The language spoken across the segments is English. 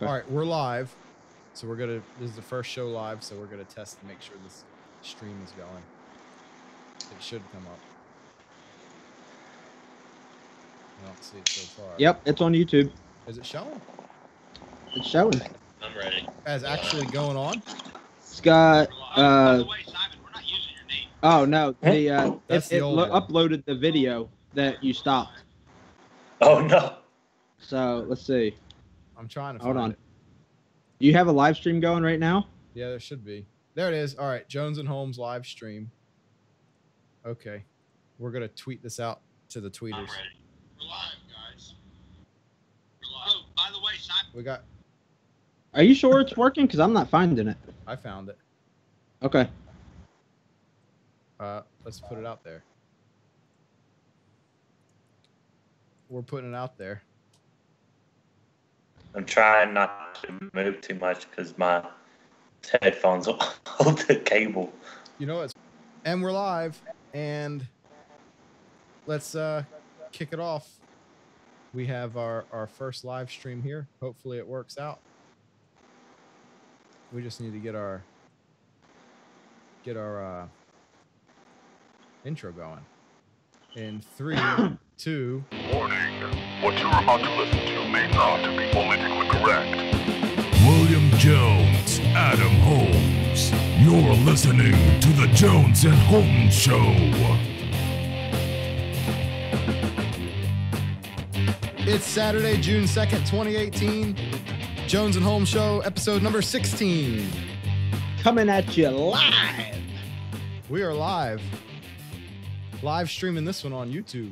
All right, we're live. So this is the first show live, so we're gonna test to make sure this stream is going. It should come up. I don't see it so far. Yep, it's on YouTube. Is it showing? It's showing. I'm ready. As actually going on? It's got By the way, Simon, we're not using your name. oh no, That's the old one. uploaded the video that you stopped. Oh no. So let's see. I'm trying to Hold find on. it. You have a live stream going right now? Yeah, there should be. There it is. All right, Jones and Holmes live stream. Okay. We're gonna tweet this out to the tweeters. I'm ready. We're live, guys. We're live. Oh, by the way, Simon. We got Are you sure it's working? Because I'm not finding it. I found it. Okay. Let's put it out there. We're putting it out there. I'm trying not to move too much because my headphones will hold the cable. You know what? And we're live. And let's kick it off. We have our first live stream here. Hopefully it works out. We just need to get our intro going. In 3, 2. Warning. What you're about to listen to may not be politically correct. William Jones, Adam Holmes. You're listening to the Jones and Holmes Show. It's Saturday, June 2nd, 2018. Jones and Holmes Show, episode number 16. Coming at you live. We are live. Live streaming this one on YouTube.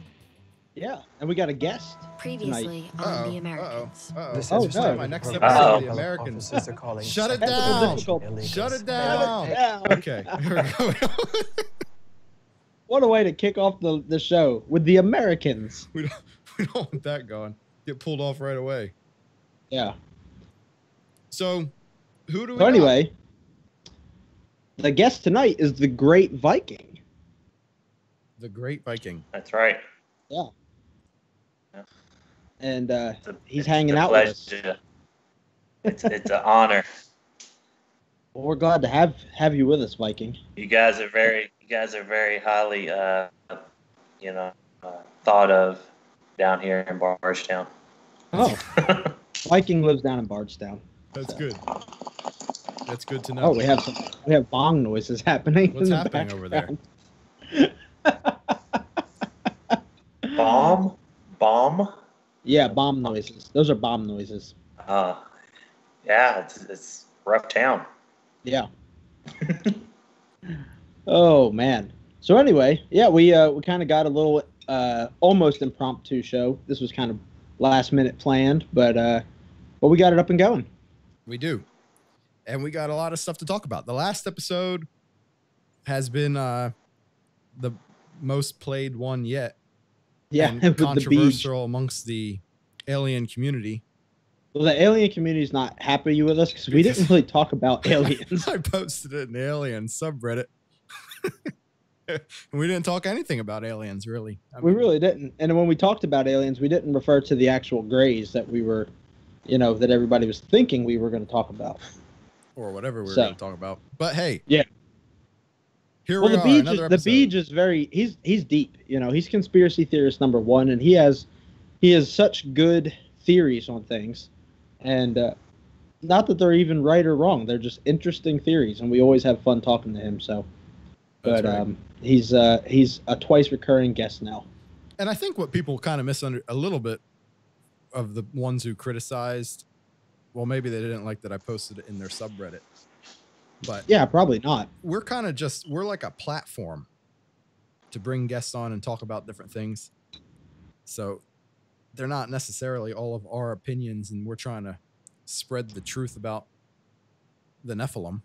Yeah, and we got a guest. Previously on The Americans. This Oh, is no. my next episode Uh-oh. of The Americans. Shut it Technical down. difficulties. Shut it down. Okay, here we go. What a way to kick off the show with The Americans. we don't want that going. Get pulled off right away. Yeah. So, who do we So got? anyway, the guest tonight is the Great Viking. The Great Viking. That's right. Yeah. And It's he's a hanging out with us. pleasure. It's an honor. Well, we're glad to have you with us, Viking. You guys are very highly thought of down here in Bardstown. Oh, Viking lives down in Bardstown. That's good. That's good to know. Oh, we have bong noises happening. What's in the happening over there? Bomb? Yeah, bomb noises. Those are bomb noises. Yeah, it's rough town. Yeah. Oh man. So anyway, yeah, we kind of got a little almost impromptu show. This was kind of last minute planned, but we got it up and going. We do. And we got a lot of stuff to talk about. The last episode has been the most played one yet. Yeah, And with the beach. controversial amongst the alien community. Well, the alien community is not happy with us because we didn't really talk about aliens. I posted it in the alien subreddit. And we didn't talk anything about aliens, really. We really didn't. And when we talked about aliens, we didn't refer to the actual grays that we were, that everybody was thinking we were going to talk about. Or whatever we were So. going to talk about. But hey. Yeah. Here Well, we the are, beach another is the episode. beach is very he's deep. He's conspiracy theorist number one, and he has such good theories on things, and not that they're even right or wrong. They're just interesting theories, and we always have fun talking to him. So, That's but right. he's a twice recurring guest now. And I think what people kind of misunderstood a little bit of the ones who criticized, well, maybe they didn't like that I posted it in their subreddit. But Yeah, probably not. we're like a platform to bring guests on and talk about different things. So they're not necessarily all of our opinions, and we're trying to spread the truth about the Nephilim.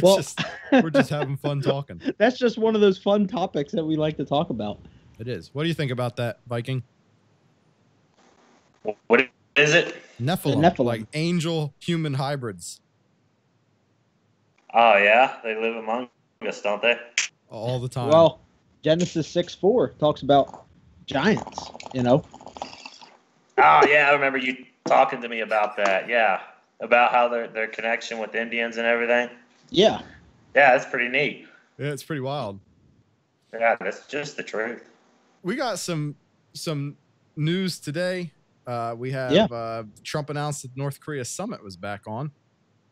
We're just having fun talking. That's just one of those fun topics that we like to talk about. It is. What do you think about that, Viking? What is it? Nephilim, Nephilim. like angel human hybrids Oh yeah, they live among us, don't they? all the time. Well, Genesis 6:4 talks about giants. Oh yeah, I remember you talking to me about that. Yeah, about how their connection with Indians and everything. Yeah. Yeah, that's pretty neat. Yeah, it's pretty wild. Yeah, that's just the truth. We got some news today. We have Trump announced that North Korea summit was back on.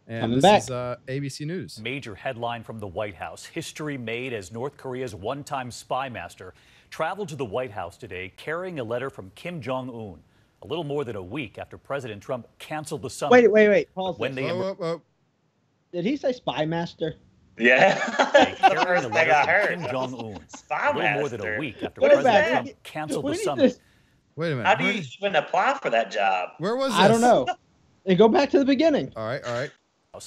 And this is ABC News. Major headline from the White House. History made as North Korea's one-time spy master traveled to the White House today carrying a letter from Kim Jong-un a little more than a week after President Trump canceled the summit. Wait. Pause. When they Did he say spy master? Yeah. Carrying a letter from Kim Jong-un a little more than a week after President Trump canceled the summit. Wait a minute. How do you even apply for that job? Where was this? I don't know. And go back to the beginning. All right.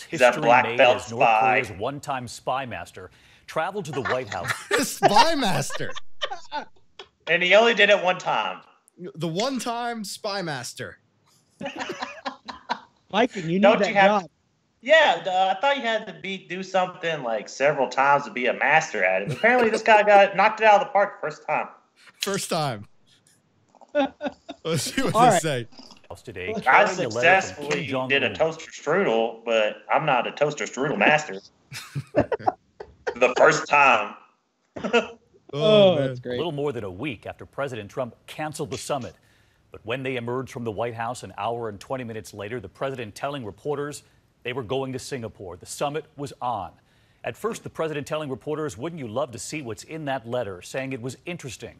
History made as North Korea's one-time spy master traveled to the White House. The spy master. And he only did it one time. The one-time spy master. Viking, you need that job. Yeah, I thought you had to do something like several times to be a master at it. Apparently, this guy knocked it out of the park the first time. First time. Let's see what they say. Today, I successfully did a toaster strudel, but I'm not a toaster strudel master. The first time. That's great. A little more than a week after President Trump canceled the summit. But when they emerged from the White House an hour and 20 minutes later, the president telling reporters they were going to Singapore. The summit was on. At first, the president telling reporters, wouldn't you love to see what's in that letter, saying it was interesting,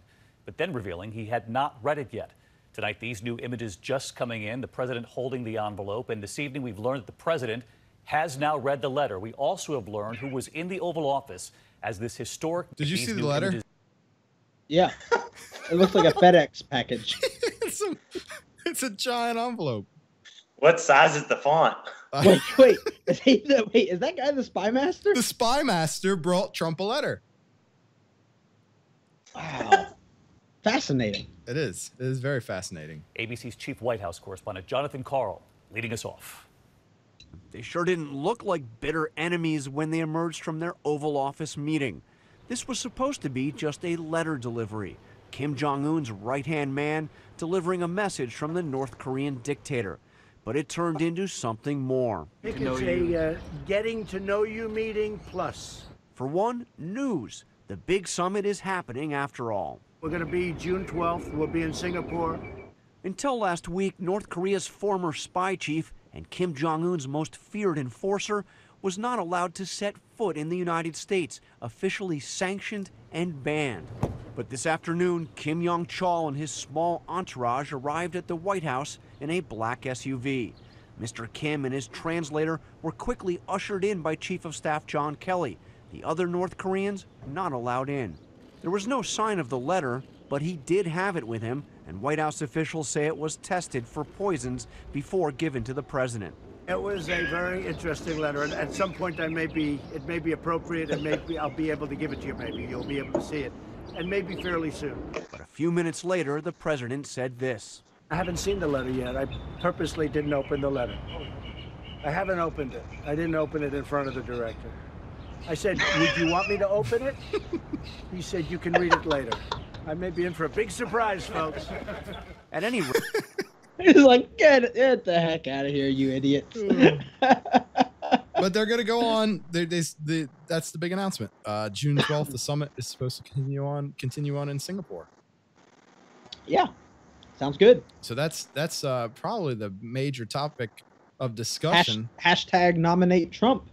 but then revealing he had not read it yet. Tonight, these new images just coming in, the president holding the envelope. And this evening, we've learned that the president has now read the letter. We also have learned who was in the Oval Office as this historic... Did you see the letter? Yeah. It looks like a FedEx package. It's a giant envelope. What size is the font? Wait. Is that guy the spy master? The spy master brought Trump a letter. Wow. Fascinating. It is. It is very fascinating. ABC's chief White House correspondent Jonathan Karl leading us off. They sure didn't look like bitter enemies when they emerged from their Oval Office meeting. This was supposed to be just a letter delivery. Kim Jong-un's right-hand man delivering a message from the North Korean dictator. But it turned into something more. It's a getting to know you meeting plus. For one, news. The big summit is happening after all. We're going to be June 12th. We'll be in Singapore. Until last week, North Korea's former spy chief and Kim Jong-un's most feared enforcer was not allowed to set foot in the United States, officially sanctioned and banned. But this afternoon, Kim Yong-chol and his small entourage arrived at the White House in a black SUV. Mr. Kim and his translator were quickly ushered in by Chief of Staff John Kelly. The other North Koreans not allowed in. There was no sign of the letter, but he did have it with him, and White House officials say it was tested for poisons before given to the president. It was a very interesting letter, and at some point it may be appropriate, and maybe I'll be able to give it to you. Maybe you'll be able to see it, and maybe fairly soon. But a few minutes later, the president said this. I haven't seen the letter yet. I purposely didn't open the letter. I haven't opened it. I didn't open it in front of the director. I said, would you want me to open it? He said, you can read it later. I may be in for a big surprise, folks. At any rate, he's like, get the heck out of here, you idiots. But they're going to go on. That's the big announcement. June 12th, the summit is supposed to continue on in Singapore. Yeah, sounds good. So that's probably the major topic of discussion. Hashtag nominate Trump.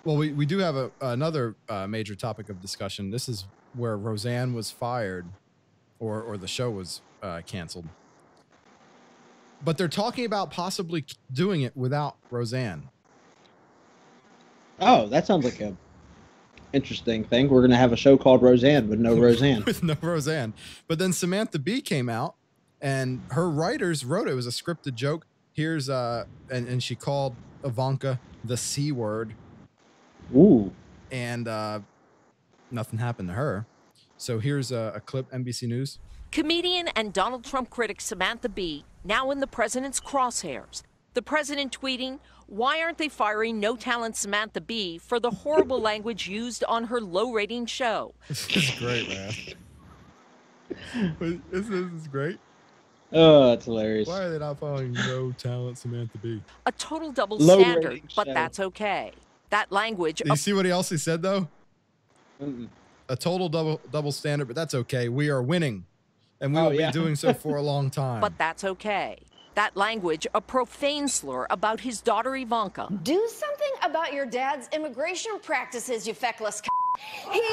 Well, we do have another major topic of discussion. This is where Roseanne was fired, or the show was canceled. But they're talking about possibly doing it without Roseanne. Oh, that sounds like a interesting thing. We're going to have a show called Roseanne with no Roseanne. With no Roseanne. But then Samantha Bee came out, and her writers wrote it. It was a scripted joke. Here's and she called Ivanka the C word. Ooh. And nothing happened to her. So here's a clip, NBC News. Comedian and Donald Trump critic Samantha Bee now in the president's crosshairs. The president tweeting, why aren't they firing no-talent Samantha Bee for the horrible language used on her low-rating show? This is great, man. This is great. Oh, that's hilarious. Why are they not following no talent Samantha Bee? A total double Low standard, rating but show. that's okay. That language. You see what else he said though? Mm-mm. A total double standard, but that's okay. We are winning, and we will be doing so for a long time. But that's okay. That language, a profane slur about his daughter Ivanka. Do something about your dad's immigration practices, you feckless. He listens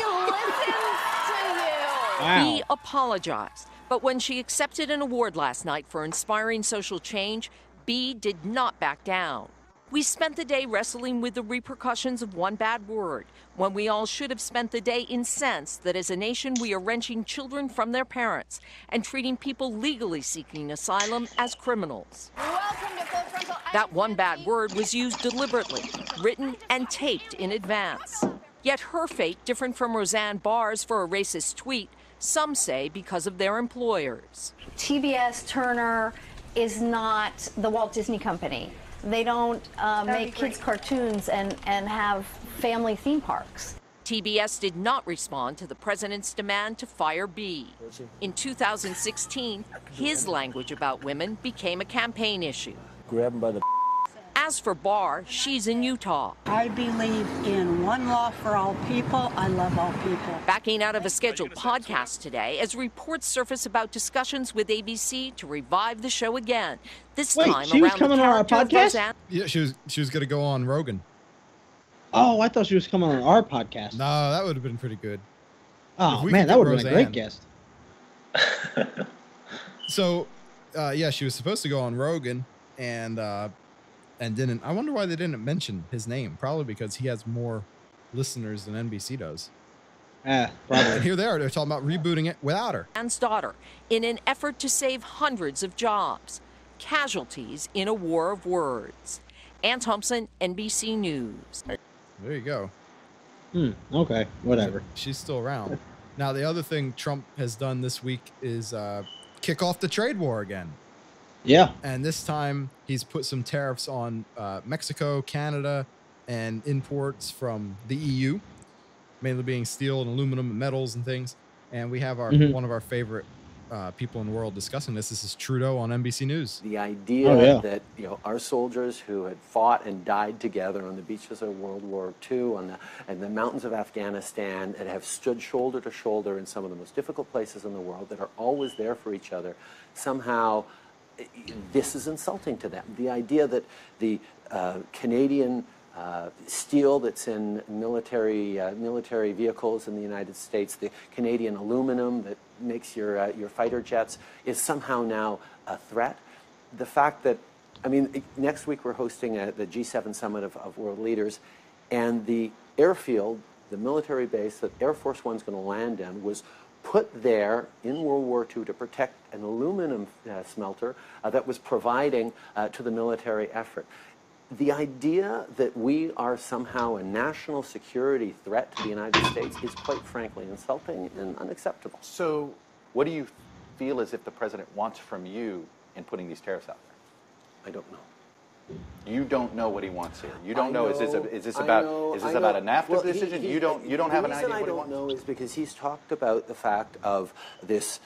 to you. Wow. He apologized, but when she accepted an award last night for inspiring social change, B did not back down. We spent the day wrestling with the repercussions of one bad word, when we all should have spent the day incensed that as a nation we are wrenching children from their parents and treating people legally seeking asylum as criminals. Welcome to Full Frontal. That one bad word was used deliberately, written and taped in advance. Yet her fate different from Roseanne Barr's for a racist tweet, some say because of their employers. TBS Turner is not the Walt Disney Company. They don't make kids' cartoons and have family theme parks. TBS did not respond to the president's demand to fire B. In 2016, his language about women became a campaign issue. Grab him by the... As for Barr, she's in Utah. I believe in one law for all people. I love all people. Backing out of a scheduled podcast today as reports surface about discussions with ABC to revive the show again. This time she was around coming the on our character of podcast? Roseanne. Yeah, she was going to go on Rogan. Oh, I thought she was coming on our podcast. No, that would have been pretty good. Oh, man, that would have been a great guest. So, yeah, she was supposed to go on Rogan and didn't. I wonder why they didn't mention his name. Probably because he has more listeners than NBC does. Probably. And here they are. They're talking about rebooting it without her. Anne's daughter in an effort to save hundreds of jobs. Casualties in a war of words. Ann Thompson, NBC News. There you go. Okay, whatever. She's still around. Now, the other thing Trump has done this week is kick off the trade war again. Yeah. And this time he's put some tariffs on Mexico, Canada, and imports from the EU, mainly being steel and aluminum and metals and things. And we have our one of our favorite people in the world discussing this. This is Trudeau on NBC News. The idea that our soldiers who had fought and died together on the beaches of World War II, and the mountains of Afghanistan, and have stood shoulder to shoulder in some of the most difficult places in the world, that are always there for each other, somehow this is insulting to them. The idea that the Canadian steel that's in military vehicles in the United States, the Canadian aluminum that makes your fighter jets, is somehow now a threat. The fact that, I mean, next week we're hosting the G7 Summit of World Leaders, and the airfield, the military base that Air Force One's going to land in, was put there in World War II to protect an aluminum smelter that was providing to the military effort. The idea that we are somehow a national security threat to the United States is quite frankly insulting and unacceptable. So what do you feel as if the president wants from you in putting these tariffs out there? I don't know. You don't know what he wants here. You don't know. Is this about a NAFTA decision? You don't have an idea what he wants. The reason I don't know is because he's talked about the fact of this.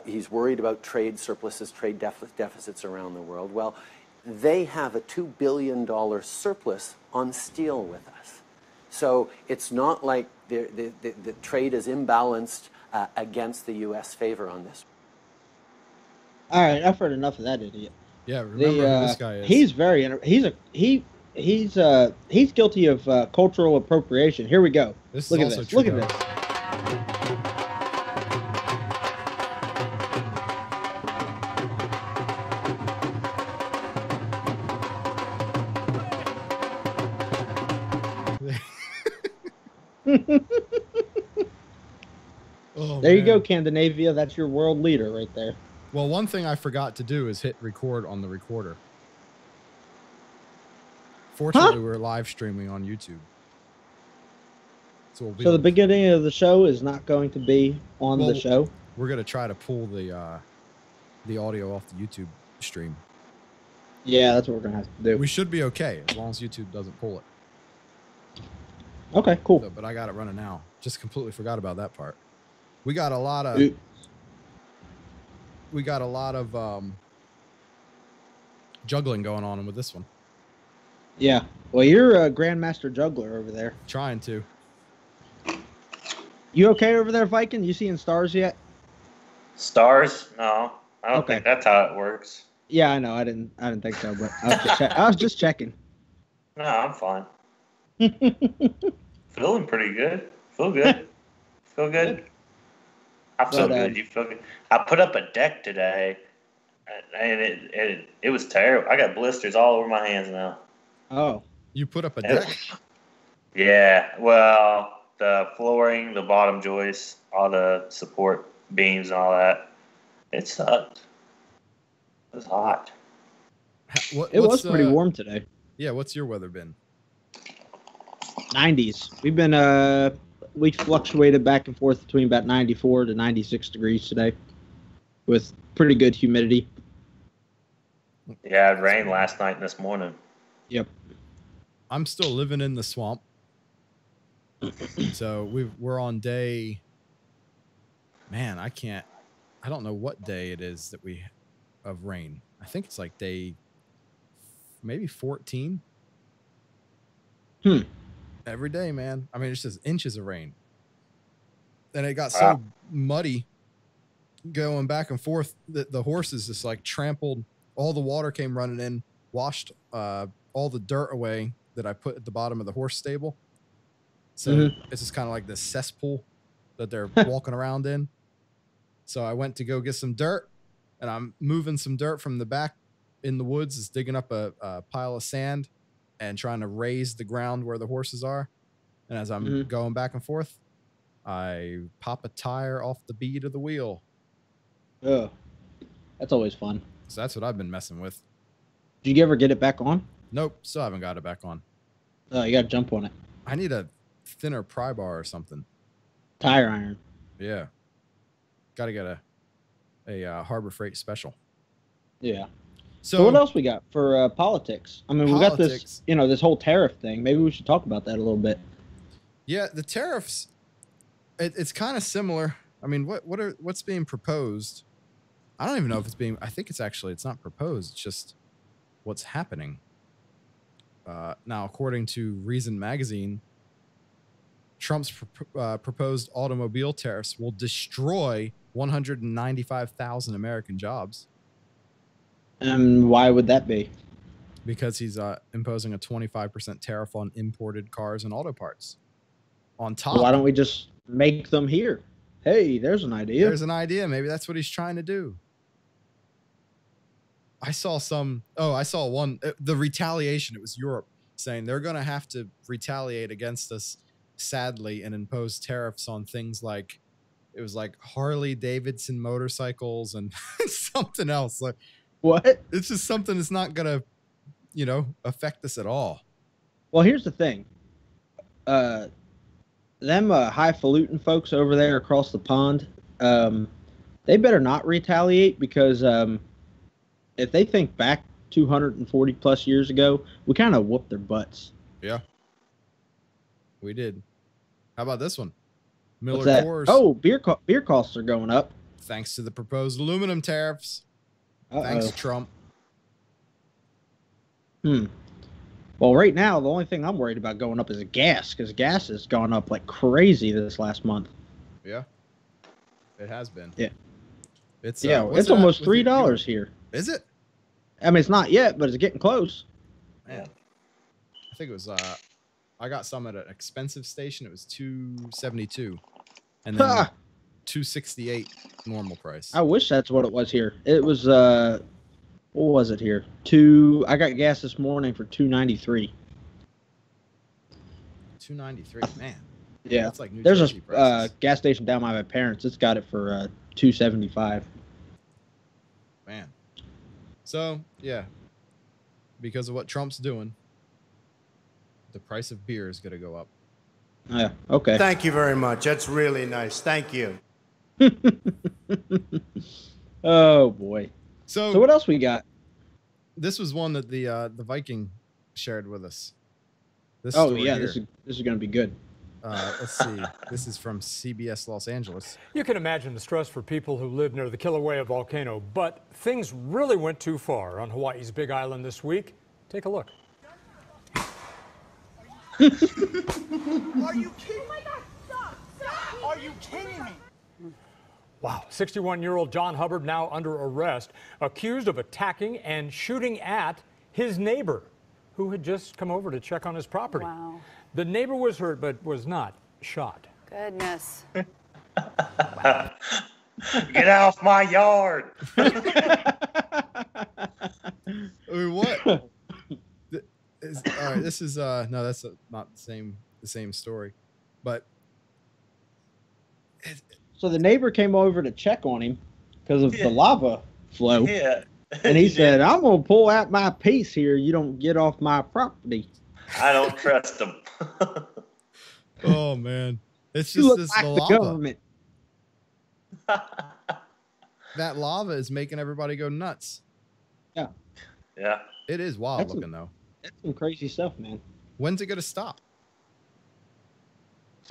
He's worried about trade surpluses, trade deficits around the world. Well, they have a $2 billion surplus on steel with us. So it's not like the trade is imbalanced against the U.S. favor on this. All right, I've heard enough of that idiot. Yeah, remember who this guy is. He's very he's guilty of cultural appropriation. Here we go. Look at this. Look at this. There you go, Scandinavia. That's your world leader right there. Well, one thing I forgot to do is hit record on the recorder. Fortunately, we're live streaming on YouTube. So the beginning of the show is not going to be on the show? We're going to try to pull the audio off the YouTube stream. Yeah, that's what we're going to have to do. We should be okay as long as YouTube doesn't pull it. Okay, cool. So, but I got it running now. Just completely forgot about that part. We got a lot of... we got a lot of juggling going on with this one. Yeah. Well, you're a grandmaster juggler over there. Trying to. You okay over there, Viking? You seeing stars yet? Stars? No, I don't think that's how it works. Yeah, I know. I didn't think so, but I was just checking. No, I'm fine. Feeling pretty good. Feel good. Feel good. I feel good. You feel good. I put up a deck today, and it was terrible. I got blisters all over my hands now. Oh. You put up a deck? Yeah. Well, the flooring, the bottom joists, all the support beams and all that. It sucked. It was hot. It was pretty warm today. Yeah, what's your weather been? 90s. We've been we fluctuated back and forth between about 94 to 96 degrees today with pretty good humidity. Yeah, it rained last night and this morning. Yep. I'm still living in the swamp. So we're on day, man, I don't know what day it is that we of rain. I think it's like day maybe 14. Every day, man. I mean, it's just inches of rain. And it got so muddy going back and forth that the horses just like trampled. All the water came running in, washed all the dirt away that I put at the bottom of the horse stable. So it's just kind of like this cesspool that they're walking around in. So I went to go get some dirt, and I'm moving some dirt from the back in the woods, is digging up a pile of sand and trying to raise the ground where the horses are. And as I'm going back and forth, I pop a tire off the bead of the wheel. Oh, that's always fun. So that's what I've been messing with. Did you ever get it back on? Nope, still haven't got it back on. Oh, you got to jump on it. I need a thinner pry bar or something. Tire iron. Yeah. Got to get a Harbor Freight special. Yeah. So what else we got for politics? I mean, we got this, this whole tariff thing. Maybe we should talk about that a little bit. Yeah, the tariffs, it's kind of similar. I mean, what's being proposed? I don't even know if it's being, I think it's not proposed. It's just what's happening. Now, according to Reason Magazine, Trump's proposed automobile tariffs will destroy 195,000 American jobs. And why would that be? Because he's imposing a 25% tariff on imported cars and auto parts. On top, why don't we just make them here? Hey, there's an idea. There's an idea. Maybe that's what he's trying to do. I saw one, the retaliation. It was Europe saying they're going to have to retaliate against us, sadly, and impose tariffs on things like, it was like Harley Davidson motorcycles and something else. Like, what? It's just something that's not going to, affect us at all. Well, here's the thing. Them highfalutin folks over there across the pond, they better not retaliate, because if they think back 240 plus years ago, we kind of whooped their butts. Yeah, we did. How about this one? Miller Coors. Oh, beer costs are going up. Thanks to the proposed aluminum tariffs. Thanks, Trump. Well, right now, the only thing I'm worried about going up is gas, because gas has gone up like crazy this last month. Yeah, it has been. Yeah. It's almost $3 here. Is it? I mean, it's not yet, but it's getting close. Man, I think it was. I got some at an expensive station. It was $2.72, and then $2.68 normal price. I wish that's what it was here. It was what was it here? I got gas this morning for $2.93. $2.93, man. Yeah, that's like New there's Jersey a gas station down by my parents. It's got it for $2.75. Man. So yeah, because of what Trump's doing, the price of beer is going to go up. Yeah. Okay. Thank you very much. That's really nice. Thank you. Oh boy. So what else we got? This was one that the Viking shared with us. This is going to be good. Let's see. This is from CBS Los Angeles. You can imagine the stress for people who live near the Kilauea volcano, but things really went too far on Hawaii's Big Island this week. Take a look. Are you kidding? Oh my God, stop. Are you kidding me? Wow, 61-year-old John Hubbard now under arrest, accused of attacking and shooting at his neighbor, who had just come over to check on his property. Wow. The neighbor was hurt, but was not shot. Goodness. Get off my yard. I mean, what? All right, this is no, that's not the same story, but so the neighbor came over to check on him because of the lava flow. Yeah. And he said, "I'm gonna pull out my piece here. You don't get off my property." I don't trust them. Oh man, it's You just look this like the lava. government. That lava is making everybody go nuts. Yeah. Yeah. It is wild That's looking though. That's some crazy stuff, man. When's it gonna stop?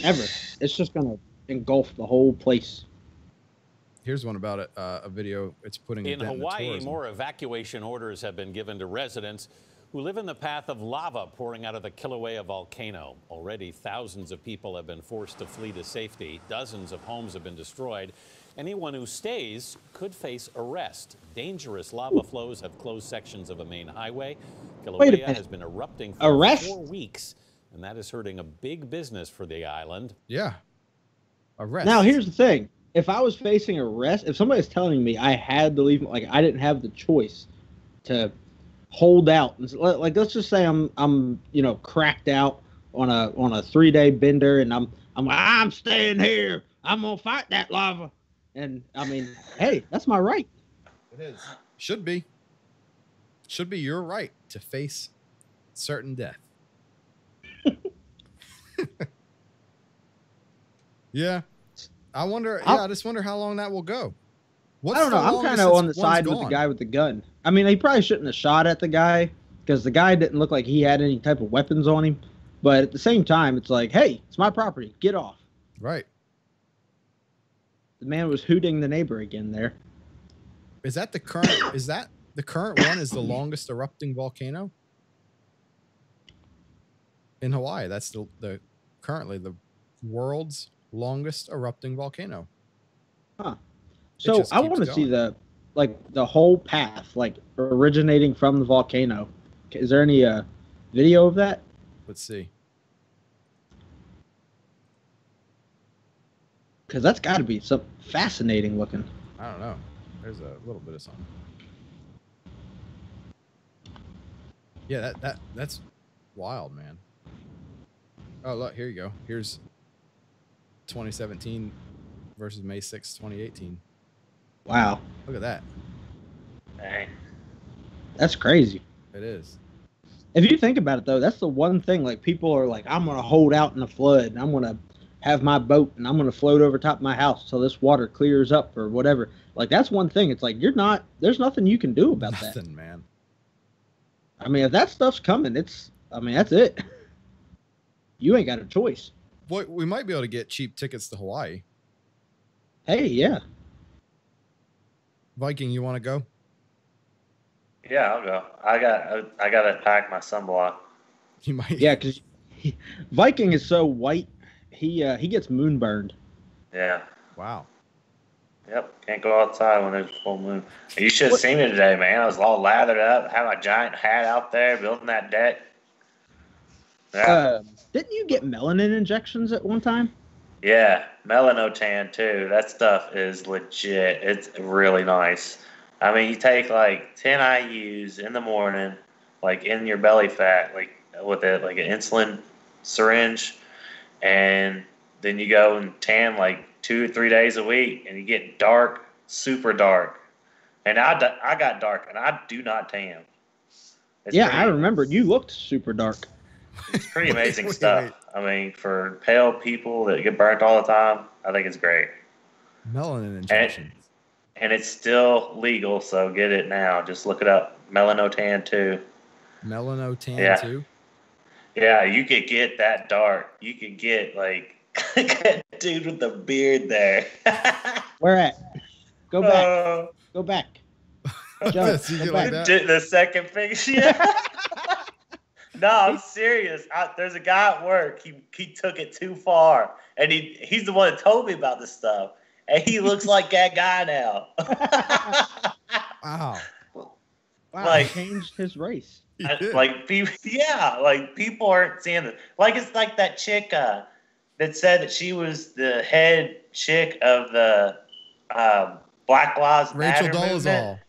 Ever. It's just gonna engulf the whole place. Here's one about it. A video. It's putting a In dent Hawaii, tourism. more evacuation orders have been given to residents who live in the path of lava pouring out of the Kilauea volcano. Already, thousands of people have been forced to flee to safety. Dozens of homes have been destroyed. Anyone who stays could face arrest. Dangerous lava flows have closed sections of a main highway. Kilauea has been erupting for 4 weeks, and that is hurting a big business for the island. Yeah. Arrest. Now, here's the thing. If I was facing arrest, if somebody's telling me I had to leave, like I didn't have the choice to hold out, like let's just say I'm cracked out on a 3-day bender, and I'm staying here. I'm gonna fight that lava, and I mean, hey, that's my right. It is. Should be your right to face certain death. Yeah. I wonder. I just wonder how long that will go. I don't know. I'm kind of on the side with the guy with the gun. I mean, he probably shouldn't have shot at the guy because the guy didn't look like he had any type of weapons on him. But at the same time, it's like, hey, it's my property. Get off. Right. The man was hooting the neighbor again there. Is that the current? Is that the current one? Is the longest erupting volcano in Hawaii? That's the currently the world's longest erupting volcano. Huh. So I want to see the whole path, like originating from the volcano. Is there any video of that? Let's see. Because that's got to be something fascinating looking. I don't know. There's a little bit of something. Yeah, that's wild, man. Oh, look, here you go. Here's 2017 versus May 6, 2018. Wow. Look at that. Dang. That's crazy. It is. If you think about it, though, that's the one thing. Like, people are like, I'm going to hold out in the flood, and I'm going to have my boat, and I'm going to float over top of my house till this water clears up or whatever. Like, that's one thing. It's like, there's nothing you can do about that. Nothing, man. I mean, if that stuff's coming, that's it. You ain't got a choice. Boy, we might be able to get cheap tickets to Hawaii. Hey, yeah. Viking, you want to go? Yeah, I'll go. I got to pack my sunblock. You might. Yeah, because Viking is so white, he gets moonburned. Yeah. Wow. Yep. Can't go outside when there's a full moon. You should have seen me today, man. I was all lathered up, had my giant hat out there, building that deck. Yeah. Didn't you get melanin injections at one time? Yeah, melanotan too. That stuff is legit. It's really nice. I mean, you take like 10 IUs in the morning, like in your belly fat, like with an insulin syringe, and then you go and tan like 2 or 3 days a week, and you get dark, super dark. And I got dark, and I do not tan. I remember you looked super dark. It's pretty amazing stuff. I mean, for pale people that get burnt all the time, I think it's great. Melanin injections. And it's still legal, so get it now. Just look it up. Melanotan 2. Melanotan 2? Yeah, you could get that dark. You could get like that dude with the beard there. Where at? Go back. Go back. Jones, go back. The second picture. Yeah. No, I'm serious. There's a guy at work. He took it too far, and he's the one that told me about this stuff. And he looks like that guy now. Wow. Like he changed his race. Like people aren't seeing this. Like it's like that chick that said that she was the head chick of the Black Lives Matter Rachel movement. Dolezal.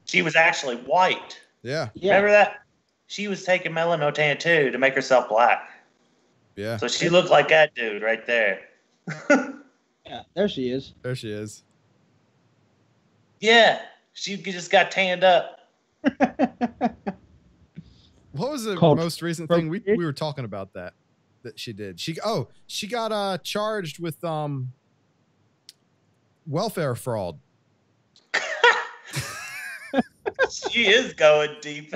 She was actually white. Yeah. Remember that? She was taking melanotan too to make herself black. Yeah. So she looked like that dude right there. Yeah, there she is. There she is. Yeah, she just got tanned up. What was the most recent thing we were talking about that she did? She got charged with welfare fraud. She is going deep.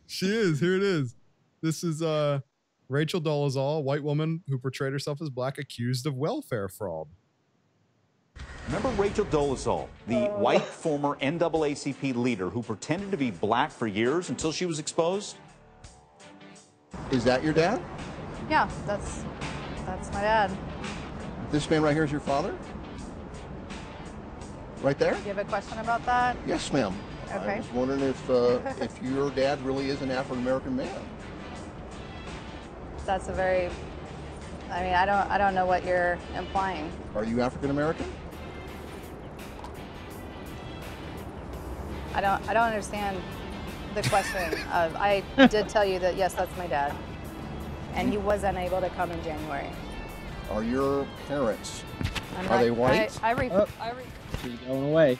She is. Here it is. This is Rachel Dolezal, white woman who portrayed herself as black, accused of welfare fraud. Remember Rachel Dolezal, the white former NAACP leader who pretended to be black for years until she was exposed? Is that your dad? Yeah, that's my dad. This man right here is your father? Right there? Do you have a question about that? Yes, ma'am. Okay. I was wondering if your dad really is an African-American man. That's a very, I mean, I don't know what you're implying. Are you African-American? I don't understand the question. I did tell you that, yes, that's my dad. And he was unable to come in January. Are your parents, I'm are not- they white? She's going away.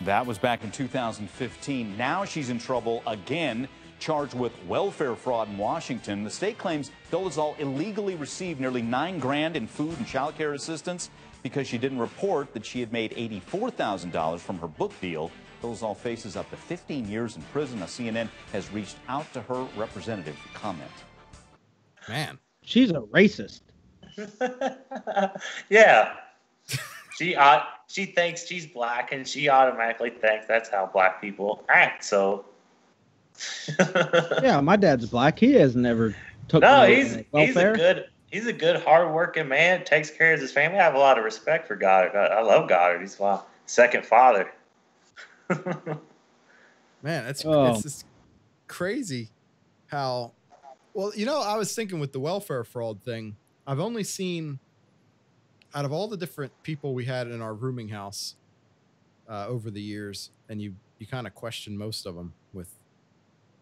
That was back in 2015. Now she's in trouble again, charged with welfare fraud in Washington. The state claims Dolezal illegally received nearly $9 grand in food and child care assistance because she didn't report that she had made $84,000 from her book deal. Dolezal faces up to 15 years in prison. Now, CNN has reached out to her representative for comment. Man, she's a racist. Yeah. She thinks she's black, and she automatically thinks that's how black people act. So, Yeah, my dad's black. He has never took no, welfare. he's a good, hardworking man. Takes care of his family. I have a lot of respect for Goddard. I love Goddard. He's my second father. Man, it's just crazy how. Well, you know, I was thinking with the welfare fraud thing, I've only seen, out of all the different people we had in our rooming house over the years, and you kind of question most of them with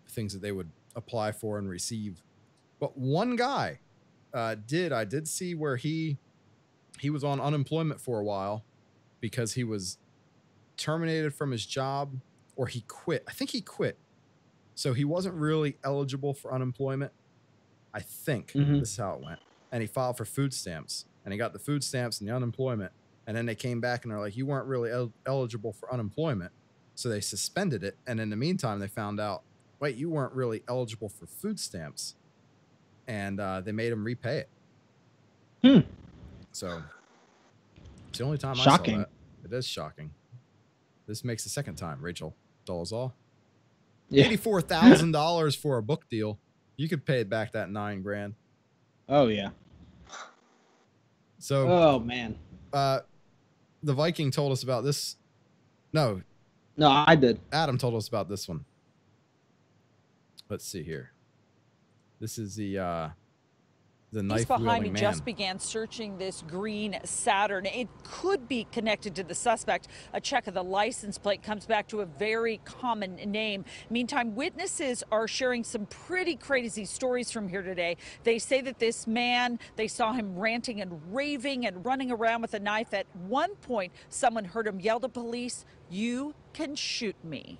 things that they would apply for and receive. But one guy I did see where he was on unemployment for a while because he was terminated from his job, or he quit. I think he quit. So he wasn't really eligible for unemployment. I think this is how it went. And he filed for food stamps, and he got the food stamps and the unemployment. And then they came back and they're like, you weren't really eligible for unemployment. So they suspended it. And in the meantime, they found out, wait, you weren't really eligible for food stamps. And they made him repay it. So it's the only time I saw that. It is shocking. This makes the second time, Rachel Dolezal. Yeah. $84,000 for a book deal. You could pay it back that $9 grand. Oh yeah. So. Oh man. The Viking told us about this. No, I did. Adam told us about this one. Let's see here. This is the knife behind me wielding man. just began searching this green Saturn. It could be connected to the suspect. A check of the license plate comes back to a very common name. Meantime, witnesses are sharing some pretty crazy stories from here today. They say that this man, they saw him ranting and raving and running around with a knife. At one point, someone heard him yell to police, "You can shoot me."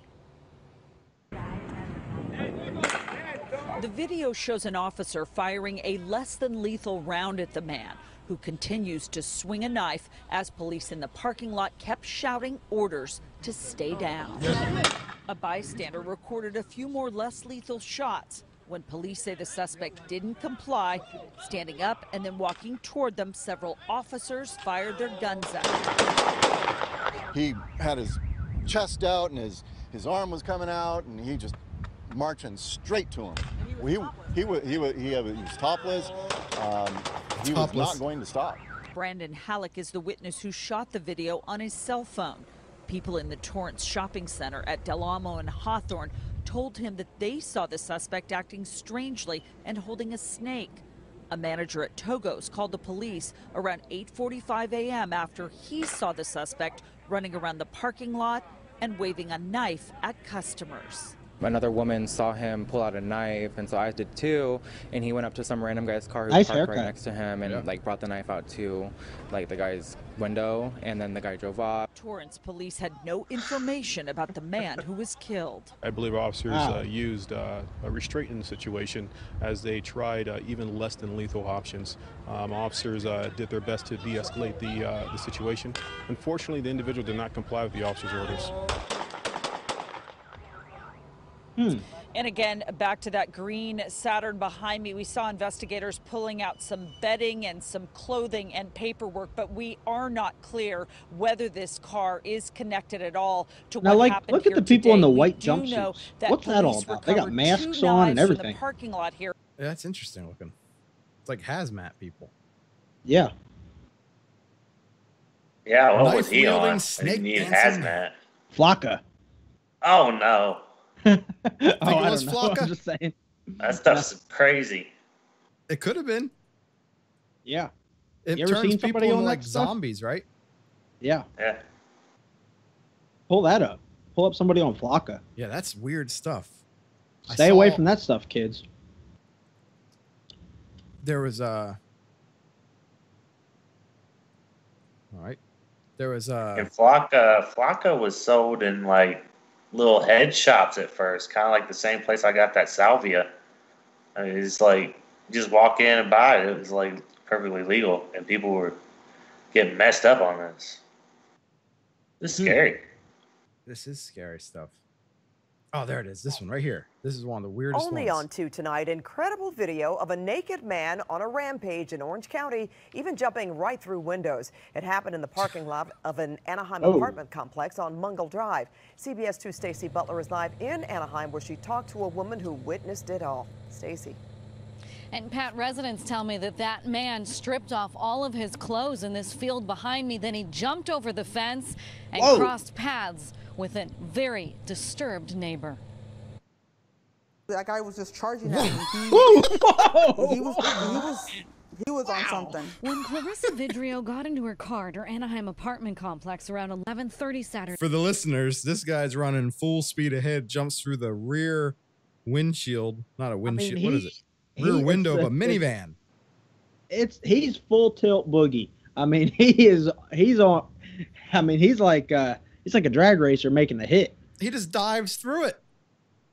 The video shows an officer firing a less than lethal round at the man, who continues to swing a knife as police in the parking lot kept shouting orders to stay down. A bystander recorded a few more less lethal shots. When police say the suspect didn't comply, standing up and then walking toward them, several officers fired their guns at him. He had his chest out and his arm was coming out, and he just marching straight to him. He was topless. He was not going to stop. Brandon Halleck is the witness who shot the video on his cell phone. People in the Torrance shopping center at Del Amo and Hawthorne told him that they saw the suspect acting strangely and holding a snake. A manager at Togo's called the police around 8:45 a.m. after he saw the suspect running around the parking lot and waving a knife at customers. Another woman saw him pull out a knife, and so I did too. And he went up to some random guy's car who Nice parked haircut. right next to him, and like brought the knife out to like the guy's window, and then the guy drove off. Torrance police had no information about the man who was killed. I believe officers used a restraint in the situation as they tried even less than lethal options. Officers did their best to de-escalate the situation. Unfortunately, the individual did not comply with the officer's orders. And again, back to that green Saturn behind me, we saw investigators pulling out some bedding and some clothing and paperwork, but we are not clear whether this car is connected at all to Now, what like, happened look at here the people in today. the We white do know jumpsuits. that What's that all police about? They got recovered masks 2 on and knives from everything. the parking lot here. Yeah, that's interesting looking. It's like hazmat people. Yeah. Yeah, what was he Knife-wielding, on? He snake needed dancing. hazmat. Flocka. Oh no, Oh, it I was don't know. Flocka? I'm just saying. that stuff's crazy. It could have been. Yeah. It You ever turns seen people somebody into on like that stuff? zombies, right? Yeah. Yeah. Pull that up. Pull up somebody on Flocka. Yeah, that's weird stuff. Stay away from that stuff, kids. There was all right. There was And Flocka was sold in like little head shops at first, kind of like the same place I got that salvia. I mean, it's like you just walk in and buy it. It was like perfectly legal, and people were getting messed up on this. This is scary. This is scary stuff. Oh, there it is. This one right here. This is one of the weirdest Only ones. on 2 tonight, incredible video of a naked man on a rampage in Orange County, even jumping right through windows. It happened in the parking lot of an Anaheim apartment complex on Mungle Drive. CBS 2 Stacey Butler is live in Anaheim, where she talked to a woman who witnessed it all. Stacey. And Pat, residents tell me that that man stripped off all of his clothes in this field behind me. Then he jumped over the fence and crossed paths with a very disturbed neighbor. That guy was just charging at me. He was on something. When Clarissa Vidrio got into her car at her Anaheim apartment complex around 11:30 Saturday. For the listeners, this guy's running full speed ahead, jumps through the rear windshield. Not a windshield. What is it? Rear window of a minivan. He's full tilt boogie. I mean, he's on. I mean, he's like a drag racer making the hit. He just dives through it.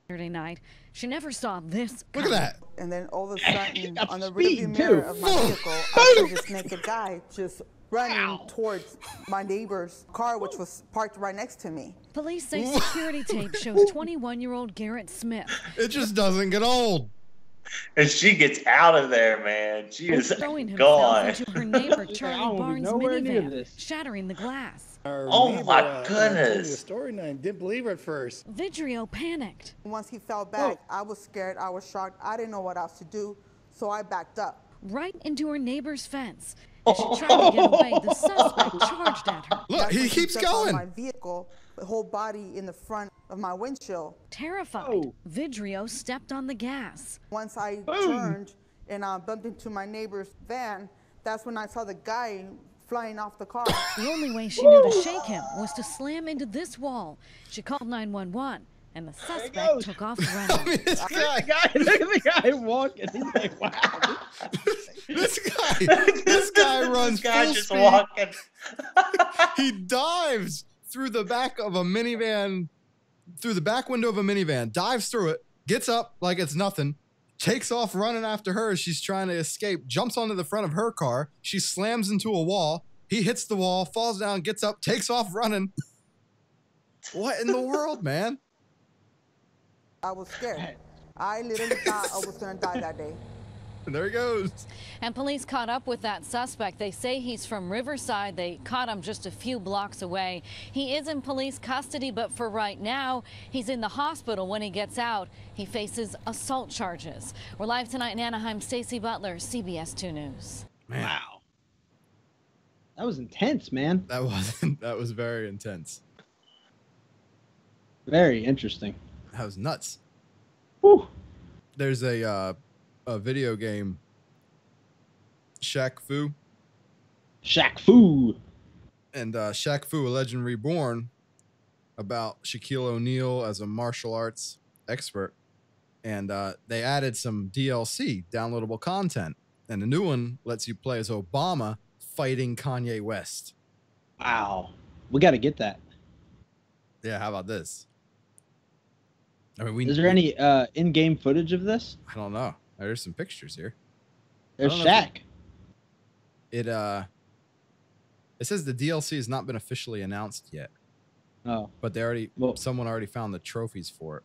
Saturday night, she never saw this. Look at that. And then all of a sudden, on the rearview mirror of my vehicle, I see this naked guy just running towards my neighbor's car, which was parked right next to me. Police say security tape shows 21-year-old Garrett Smith. It just doesn't get old. And she gets out of there, man. She is throwing gone. himself into her neighbor Charlie Barnes' nowhere near minivan, this. shattering the glass. Oh my told me a goodness. story and I didn't believe her at first. Vidrio panicked. Once he fell back, I was scared. I was shocked. I didn't know what else to do, so I backed up. Right into her neighbor's fence. As she tried to get away, the suspect charged at her. Look, he keeps stepped on going. my vehicle, the whole body in the front of my windshield. Terrified, Vidrio stepped on the gas. Once I turned and bumped into my neighbor's van, that's when I saw the guy flying off the car. The only way she knew to shake him was to slam into this wall. She called 911, and the suspect took off running. I mean, this guy, Look at the guy walking. He's like, wow. this guy runs full just speed. walking. He dives through the back of a minivan, through the back window of a minivan, dives through it, gets up like it's nothing, takes off running after her as she's trying to escape, jumps onto the front of her car. She slams into a wall. He hits the wall, falls down, gets up, takes off running. What in the world, man? I was scared. I literally thought I was going to die that day. There he goes. And police caught up with that suspect. They say he's from Riverside. They caught him just a few blocks away. He is in police custody, but for right now, he's in the hospital. When he gets out, he faces assault charges. We're live tonight in Anaheim. Stacey Butler, CBS 2 News. Man. Wow. That was intense, man. That was very intense. Very interesting. That was nuts. Whew. There's a video game, Shaq Fu. Shaq Fu. And Shaq Fu, A Legend Reborn, about Shaquille O'Neal as a martial arts expert. And they added some DLC, downloadable content. And the new one lets you play as Obama fighting Kanye West. Wow. We got to get that. Yeah, how about this? I mean, is there any in-game footage of this? I don't know. There's some pictures here. There's Shaq. It says the DLC has not been officially announced yet. Oh, but they someone already found the trophies for it.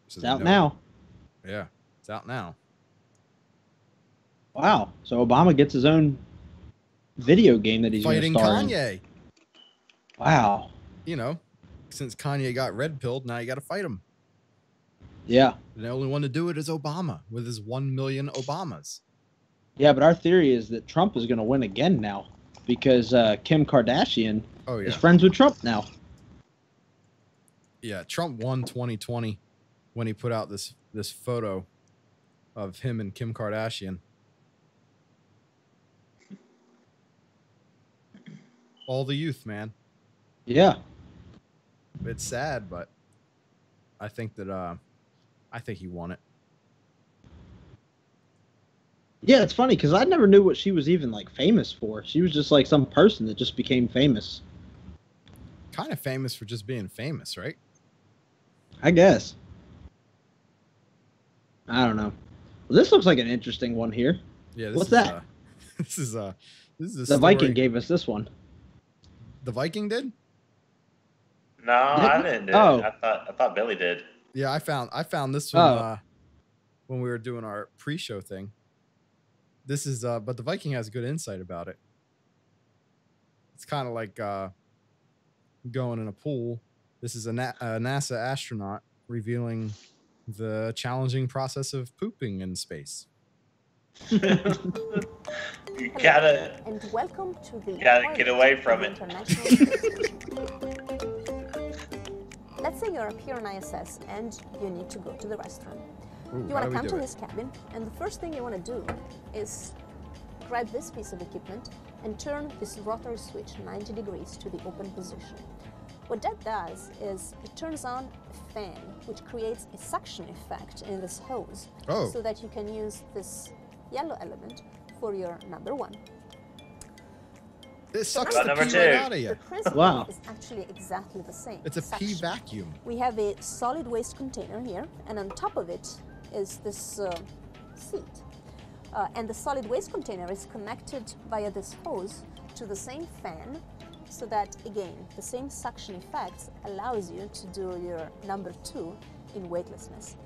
So it's out now. Yeah, it's out now. Wow. So Obama gets his own video game that he's fighting Kanye. Wow. You know, since Kanye got red pilled, now you got to fight him. Yeah. The only one to do it is Obama with his 1 million Obamas. Yeah, but our theory is that Trump is going to win again now because Kim Kardashian is friends with Trump now. Yeah, Trump won 2020 when he put out this photo of him and Kim Kardashian. All the youth, man. Yeah. It's sad, but I think that I think he won it. Yeah, it's funny because I never knew what she was even like famous for. She was just like some person that just became famous. Kind of famous for just being famous, right? I guess. I don't know. Well, this looks like an interesting one here. Yeah. What's that? This is the Viking gave us this one. The Viking did? No, I didn't do it. I thought Billy did. Yeah, I found this one when we were doing our pre-show thing. This is but the Viking has good insight about it. It's kind of like going in a pool. This is a NASA astronaut revealing the challenging process of pooping in space. You gotta and welcome to the get away from it. Let's say you're up here on ISS and you need to go to the restroom. Ooh, you want to come to this cabin, and the first thing you want to do is grab this piece of equipment and turn this rotary switch 90 degrees to the open position. What that does is it turns on a fan, which creates a suction effect in this hose, so that you can use this yellow element for your number one. It sucks the pee right out of you. The principle is actually exactly the same. It's a pee vacuum. We have a solid waste container here, and on top of it is this seat. And the solid waste container is connected via this hose to the same fan, so that, again, the same suction effect allows you to do your number two in weightlessness.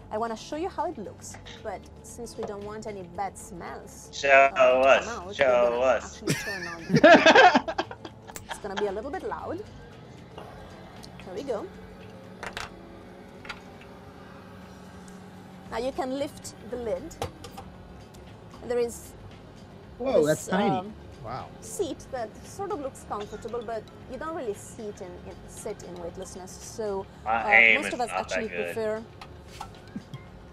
I want to show you how it looks, but since we don't want any bad smells, Show us. Actually turn on the it's going to be a little bit loud. There we go. Now you can lift the lid. There is this, that's tiny. Wow. Seat that sort of looks comfortable, but you don't really sit in weightlessness. So most of us actually prefer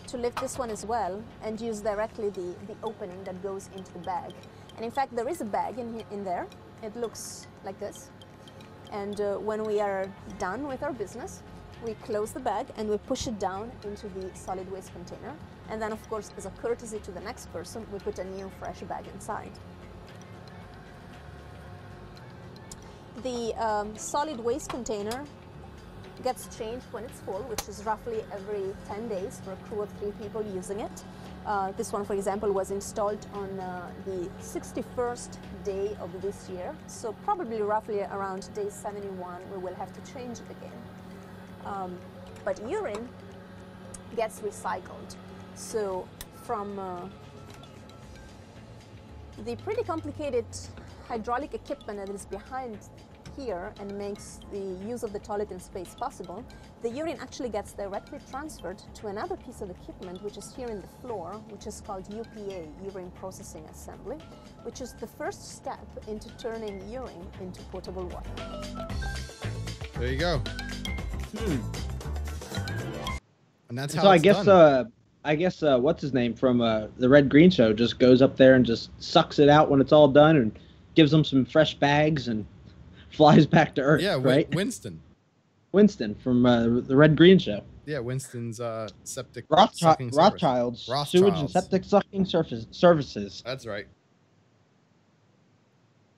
to lift this one as well and use directly the opening that goes into the bag. And in fact, there is a bag in there. It looks like this. And when we are done with our business, we close the bag and we push it down into the solid waste container. And then, of course, as a courtesy to the next person, we put a new fresh bag inside. The solid waste container gets changed when it's full, which is roughly every 10 days for a crew of 3 people using it. This one, for example, was installed on the 61st day of this year. So probably roughly around day 71, we will have to change it again. But urine gets recycled. So from the pretty complicated hydraulic equipment that is behind here and makes the use of the toilet in space possible, the urine actually gets directly transferred to another piece of equipment, which is here in the floor, which is called UPA, Urine Processing Assembly, which is the first step into turning urine into potable water. There you go. And that's how so it's done. I guess what's his name from the Red Green Show just goes up there and just sucks it out when it's all done and gives them some fresh bags and flies back to Earth. Yeah, right? Winston. Winston from the Red Green Show. Yeah, Winston's septic Rothschild's Rothschilds. sewage and septic sucking services. That's right.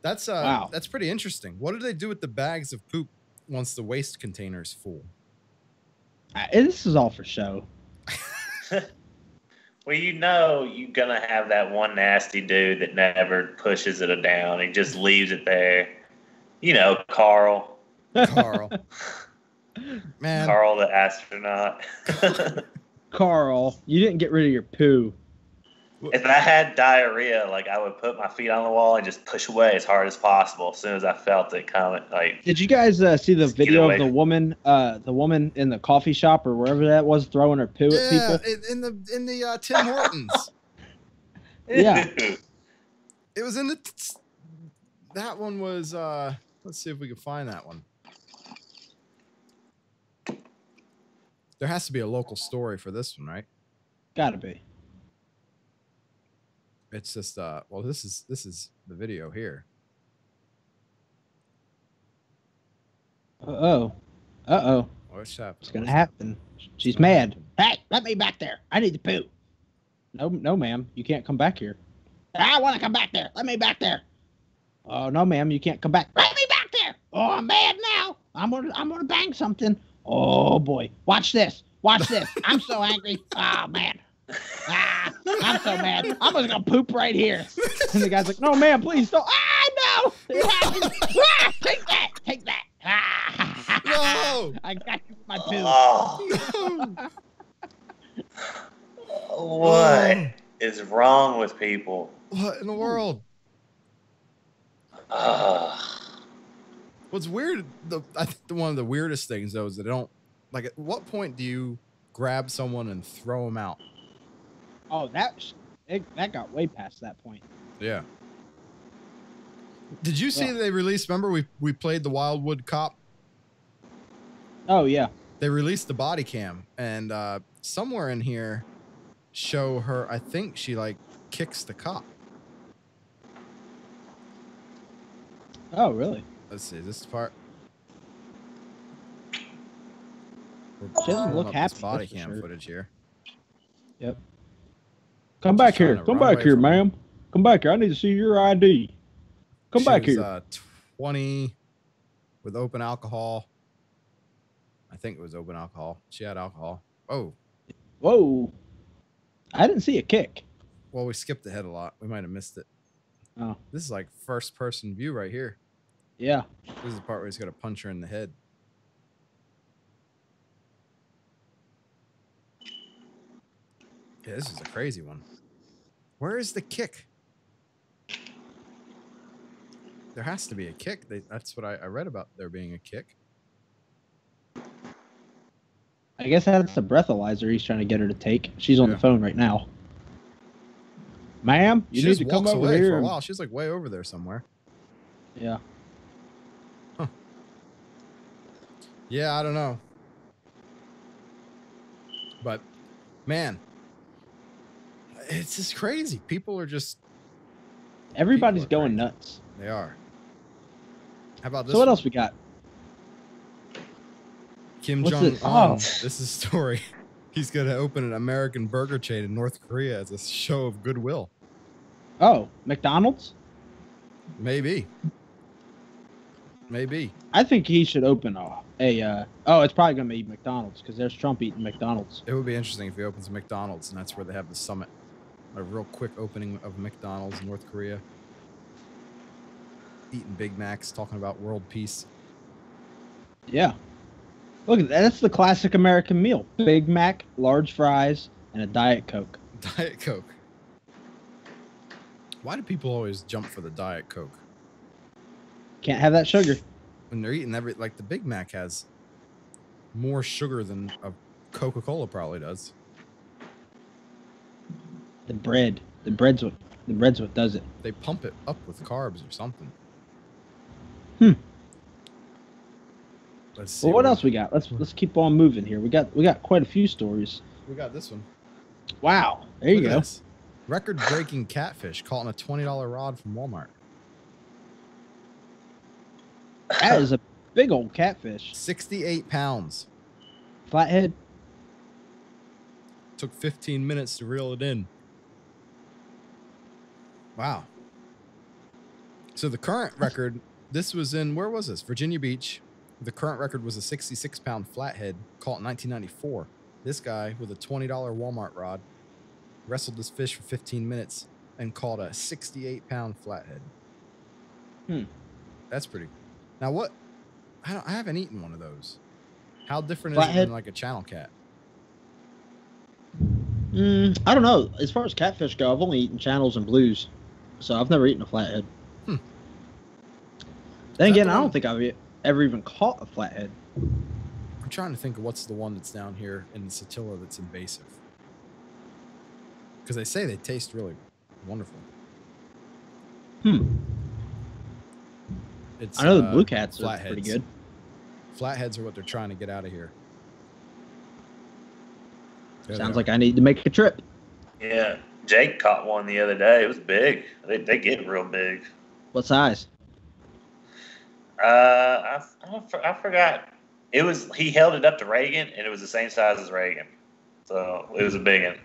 That's wow. That's pretty interesting. What do they do with the bags of poop once the waste container's full? This is all for show. Well, you know you're going to have that one nasty dude that never pushes it down. He just leaves it there. You know, Carl. Carl. Man. Carl the astronaut. Carl, you didn't get rid of your poo. If I had diarrhea, like I would put my feet on the wall and just push away as hard as possible as soon as I felt it coming. Like, did you guys see the video of the woman in the coffee shop or wherever that was throwing her poo at people? in the Tim Hortons. Yeah, it was in the. That one was. Let's see if we can find that one. There has to be a local story for this one, right? Gotta be. It's just well, this is the video here. What's happening? It's gonna happen. She's mad. Hey, let me back there. I need to poo. No, ma'am. You can't come back here. I want to come back there. Let me back there. Oh no, ma'am. You can't come back. Let me back there. Oh, I'm mad now. I'm gonna bang something. Oh boy. Watch this. Watch this. I'm so angry. Oh man. I'm so mad. I'm just gonna poop right here. And the guy's like, "No, ma'am, please don't." No! It happened. Take that! Take that! No! I got you with my poo. Oh. What is wrong with people? What in the world? What's weird? I think one of the weirdest things though is that they don't like. At what point do you grab someone and throw them out? Oh, that got way past that point. Yeah. Did you see they released? Remember we played the Wildwood Cop? Oh yeah. They released the body cam, and somewhere in here show her. I think she like kicks the cop. Oh really? Let's see this part. She doesn't look happy. Body cam footage here. Yep. Come back here. Come back here, ma'am. Come back here. I need to see your ID. Come back here. 20 with open alcohol. I think it was open alcohol. She had alcohol. Oh. Whoa. I didn't see a kick. Well, we skipped ahead a lot. We might have missed it. Oh. This is like first person view right here. Yeah. This is the part where he's going to punch her in the head. Yeah, this is a crazy one. Where is the kick? There has to be a kick. That's what I read about there being a kick. I guess that's a breathalyzer he's trying to get her to take. She's on the phone right now. Ma'am, you need to come over here. For a while. She's like way over there somewhere. Yeah. Huh. Yeah, I don't know. But, man, it's just crazy. People are just... Everybody's going nuts. They are. How about this? So what else we got? Kim Jong-un. This is a story. He's going to open an American burger chain in North Korea as a show of goodwill. Oh, McDonald's? Maybe. Maybe. I think he should open oh, it's probably going to be McDonald's because there's Trump eating McDonald's. It would be interesting if he opens McDonald's and that's where they have the summit. A real quick opening of McDonald's in North Korea. Eating Big Macs, talking about world peace. Yeah. Look at that. That's the classic American meal. Big Mac, large fries, and a Diet Coke. Diet Coke. Why do people always jump for the Diet Coke? Can't have that sugar. When they're eating like the Big Mac has more sugar than a Coca-Cola probably does. The bread's what does it. They pump it up with carbs or something. Let's see. Well, what else we got? Let's keep on moving here. We got quite a few stories. We got this one. Wow, there you go. Record-breaking catfish caught on a $20 rod from Walmart. That is a big old catfish. 68 pounds. Flathead. Took 15 minutes to reel it in. Wow. So the current record, this was in, where was this? Virginia Beach. The current record was a 66-pound flathead caught in 1994. This guy with a $20 Walmart rod wrestled this fish for 15 minutes and caught a 68-pound flathead. That's pretty. Now what? I haven't eaten one of those. How different is it than like a channel cat? I don't know. As far as catfish go, I've only eaten channels and blues, so I've never eaten a flathead. Then again, I don't think I've ever even caught a flathead. I'm trying to think of what's the one that's down here in the Satilla that's invasive. Because they say they taste really wonderful. It's, I know the blue cats are flatheads. pretty good. Flatheads are what they're trying to get out of here. Sounds like I need to make a trip. Yeah, Jake caught one the other day. It was big. They get real big. What size? I forgot. He held it up to Reagan, and it was the same size as Reagan. So it was a big one.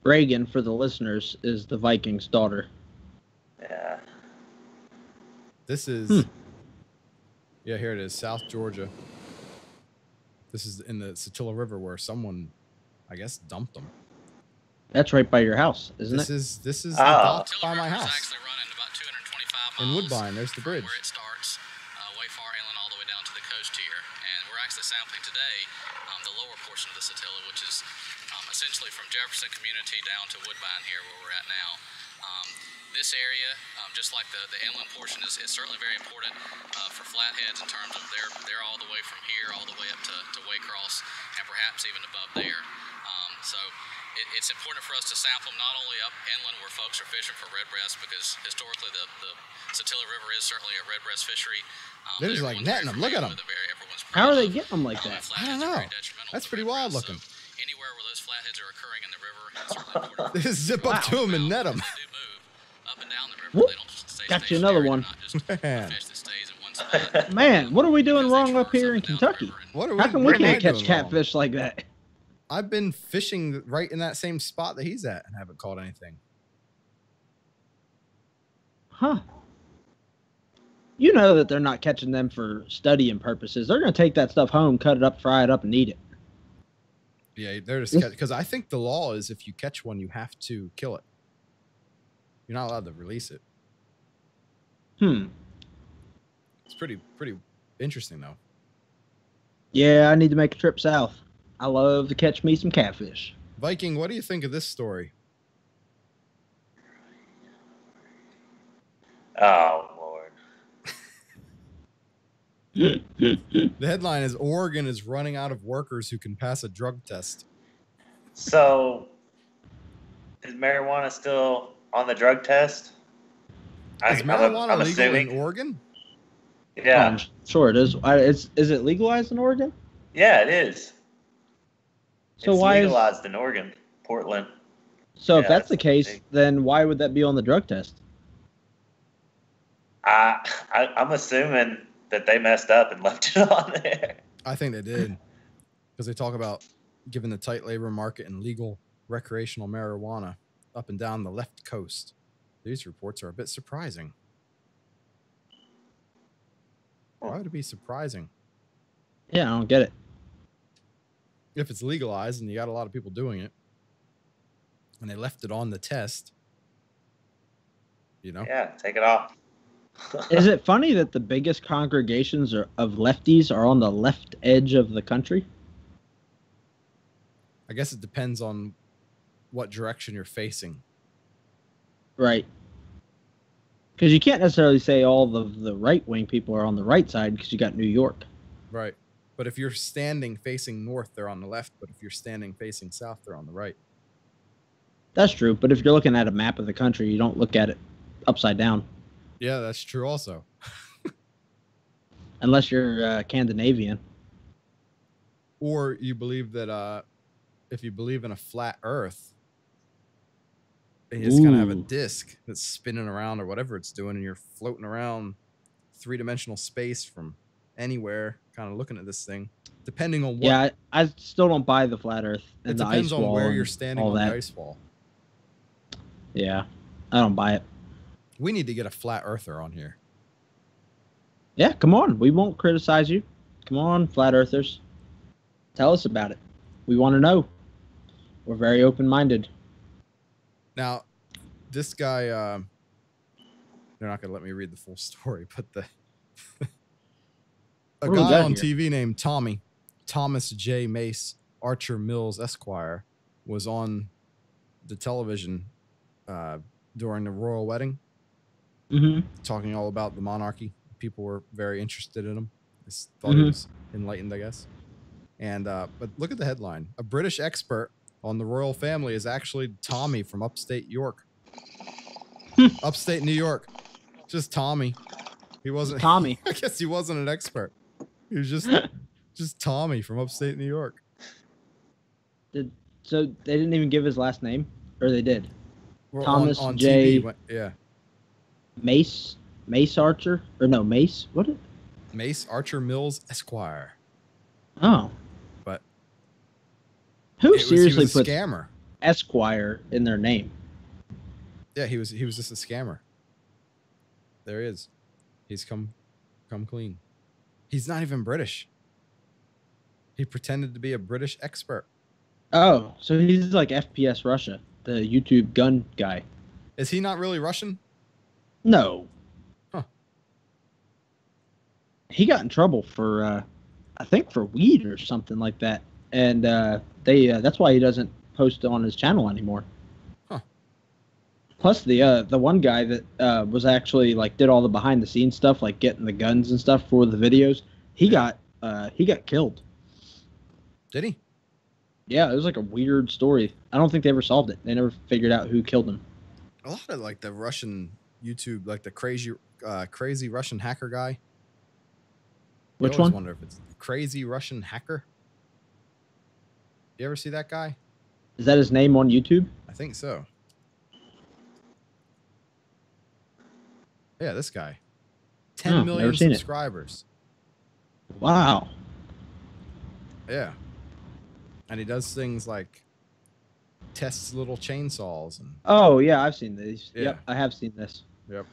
Reagan, for the listeners, is the Viking's daughter. Yeah. This is, yeah, here it is, South Georgia. This is in the Satilla River where someone, I guess, dumped them. That's right by your house, isn't it? This is the docks by my house. In Woodbine, there's the bridge. Where it starts, way far inland all the way down to the coast here. And we're actually sampling today the lower portion of the Satilla, which is essentially from Jefferson Community down to Woodbine here where we're at now. This area, just like the inland portion, is certainly very important for flatheads in terms of they're all the way from here all the way up to Waycross and perhaps even above there. So it's important for us to sample them not only up inland where folks are fishing for red breast, because historically the Satilla River is certainly a red breast fishery. They're just like netting them. Look at them. How are they getting them like that? I don't know. That's pretty wild looking. Anywhere where those flatheads are occurring in the river, it's really important. They just zip up to them and net them. Whoop. Got you another one. Man, what are we doing wrong up here in Kentucky? How come we can't catch catfish like that? I've been fishing right in that same spot that he's at and haven't caught anything. Huh. You know that they're not catching them for studying purposes. They're going to take that stuff home, cut it up, fry it up, and eat it. Yeah, they're just because I think the law is if you catch one, you have to kill it. You're not allowed to release it. It's pretty interesting though. Yeah, I need to make a trip south. I love to catch me some catfish. Viking, what do you think of this story? Oh, Lord. The headline is Oregon is running out of workers who can pass a drug test. So, is marijuana still on the drug test? Is marijuana legal in Oregon? Yeah. I'm sure it is. Is it legalized in Oregon? Yeah, it is. So it's why legalized in Oregon, Portland. So if that's the case, then why would that be on the drug test? I'm assuming that they messed up and left it on there. I think they did. Because they talk about given the tight labor market and legal recreational marijuana up and down the left coast. These reports are a bit surprising. Why would it be surprising? Yeah, I don't get it. If it's legalized and you got a lot of people doing it and they left it on the test, you know? Yeah, take it off. Is it funny that the biggest congregations of lefties are on the left edge of the country? I guess it depends on what direction you're facing. Right. Because you can't necessarily say all the right-wing people are on the right side because you got New York. Right. But if you're standing facing north, they're on the left. But if you're standing facing south, they're on the right. That's true. But if you're looking at a map of the country, you don't look at it upside down. Yeah, that's true also. Unless you're Scandinavian. Or you believe that if you believe in a flat earth, and you just kind of have a disc that's spinning around or whatever it's doing, and you're floating around three-dimensional space from anywhere, kind of looking at this thing, depending on what. Yeah, I still don't buy the flat earth and the ice wall. It depends on where you're standing on the ice wall. Yeah, I don't buy it. We need to get a flat earther on here. Yeah, come on. We won't criticize you. Come on, flat earthers. Tell us about it. We want to know. We're very open-minded. Now, this guy, they're not going to let me read the full story, but a guy on TV named Thomas J. Mace Archer Mills Esquire, was on the television during the royal wedding, talking all about the monarchy. People were very interested in him. They thought he was enlightened, I guess. And but look at the headline: a British expert on the royal family is actually Tommy from upstate York. Upstate New York. Just Tommy. He wasn't Tommy. I guess he wasn't an expert. He was just Tommy from upstate New York. So they didn't even give his last name? Or they did? Well, Thomas on J. TV, yeah. Mace Archer? Or no, Mace? What? Mace Archer Mills Esquire. Oh. But who seriously he was a put scammer Esquire in their name? Yeah, he was just a scammer. There he is. He's come clean. He's not even British. He pretended to be a British expert. Oh, so he's like FPS Russia, the YouTube gun guy. Is he not really Russian? No. Huh. He got in trouble for, I think for weed or something like that. And that's why he doesn't post on his channel anymore. Huh. Plus the one guy that was actually like did all the behind the scenes stuff, like getting the guns and stuff for the videos, he got killed. Did he? Yeah, it was like a weird story. I don't think they ever solved it. They never figured out who killed him. A lot of like the Russian YouTube, like the crazy Russian hacker guy. Which I always one? wonder if it's crazy Russian hacker. You ever see that guy? Is that his name on YouTube? I think so. Yeah, this guy. 10 million subscribers. Wow. Yeah. And he does things like tests little chainsaws. And oh, yeah, I've seen these. Yeah. Yep, I have seen this. Yep.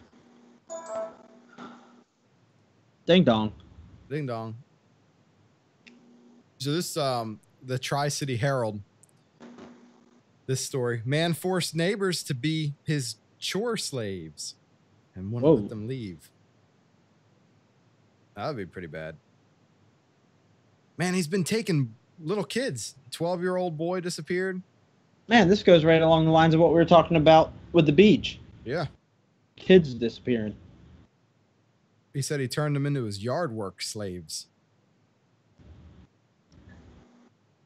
Ding dong. Ding dong. So this, the Tri-City Herald, this story, man forced neighbors to be his chore slaves and wouldn't let them leave. That would be pretty bad. Man, he's been taking little kids. 12-year-old boy disappeared. Man, this goes right along the lines of what we were talking about with the beach. Yeah. Kids disappearing. He said he turned them into his yard work slaves.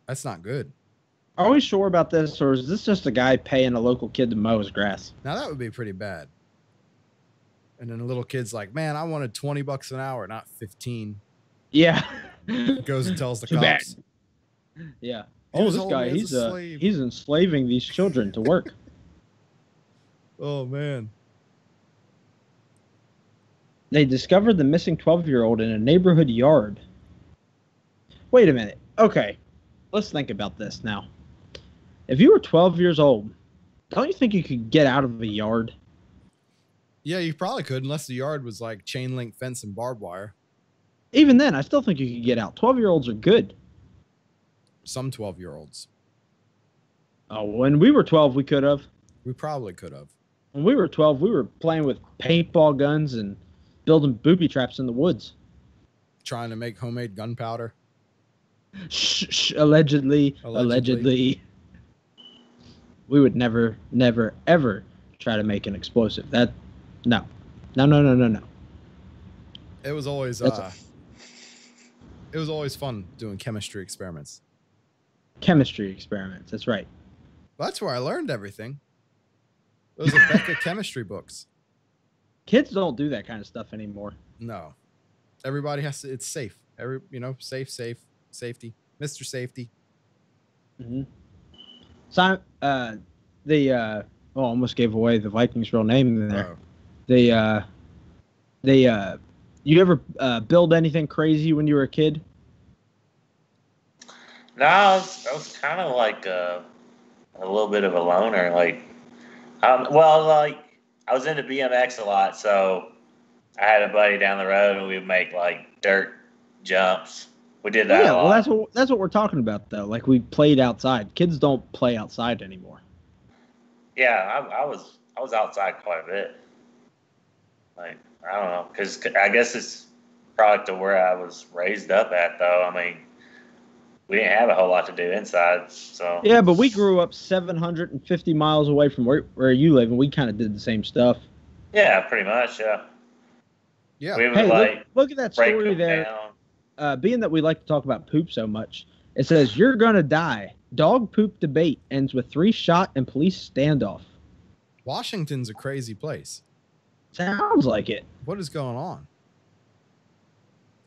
That's not good. Are we sure about this, or is this just a guy paying a local kid to mow his grass? Now, that would be pretty bad. And then the little kid's like, man, I wanted $20 an hour, not 15. Yeah. Goes and tells the Too cops. bad. Yeah. He was this holding guy, me as a slave. he's enslaving these children to work. Oh, man. They discovered the missing 12-year-old in a neighborhood yard. Wait a minute. Okay. Let's think about this now. If you were 12 years old, don't you think you could get out of a yard? Yeah, you probably could, unless the yard was like chain link fence and barbed wire. Even then, I still think you could get out. 12-year-olds are good. Some 12-year-olds. Oh, when we were 12, we could have. We probably could have. When we were 12, we were playing with paintball guns and building booby traps in the woods. Trying to make homemade gunpowder. Allegedly. We would never, ever try to make an explosive. No. It was always fun doing chemistry experiments. That's right. That's where I learned everything. Those are Becca chemistry books. Kids don't do that kind of stuff anymore. No. Everybody has to, it's safe. Safety. Mr. Safety. Mm-hmm. So, almost gave away the Vikings' real name there. Oh. You ever build anything crazy when you were a kid? No, I was kind of like a little bit of a loner. Like, I was into BMX a lot, so I had a buddy down the road, and we'd make like dirt jumps. We did that a lot. Well, that's what we're talking about, though. Like, we played outside. Kids don't play outside anymore. Yeah, I was outside quite a bit. Like, I don't know, because I guess it's product of where I was raised up at, though. I mean, we didn't have a whole lot to do inside, so. Yeah, but we grew up 750 miles away from where you live, and we kind of did the same stuff. Yeah, pretty much, yeah. Yeah. We would, hey, look at that story there. Being that we like to talk about poop so much, it says, "You're gonna die. Dog poop debate ends with 3-shot and police standoff." Washington's a crazy place. Sounds like it. What is going on?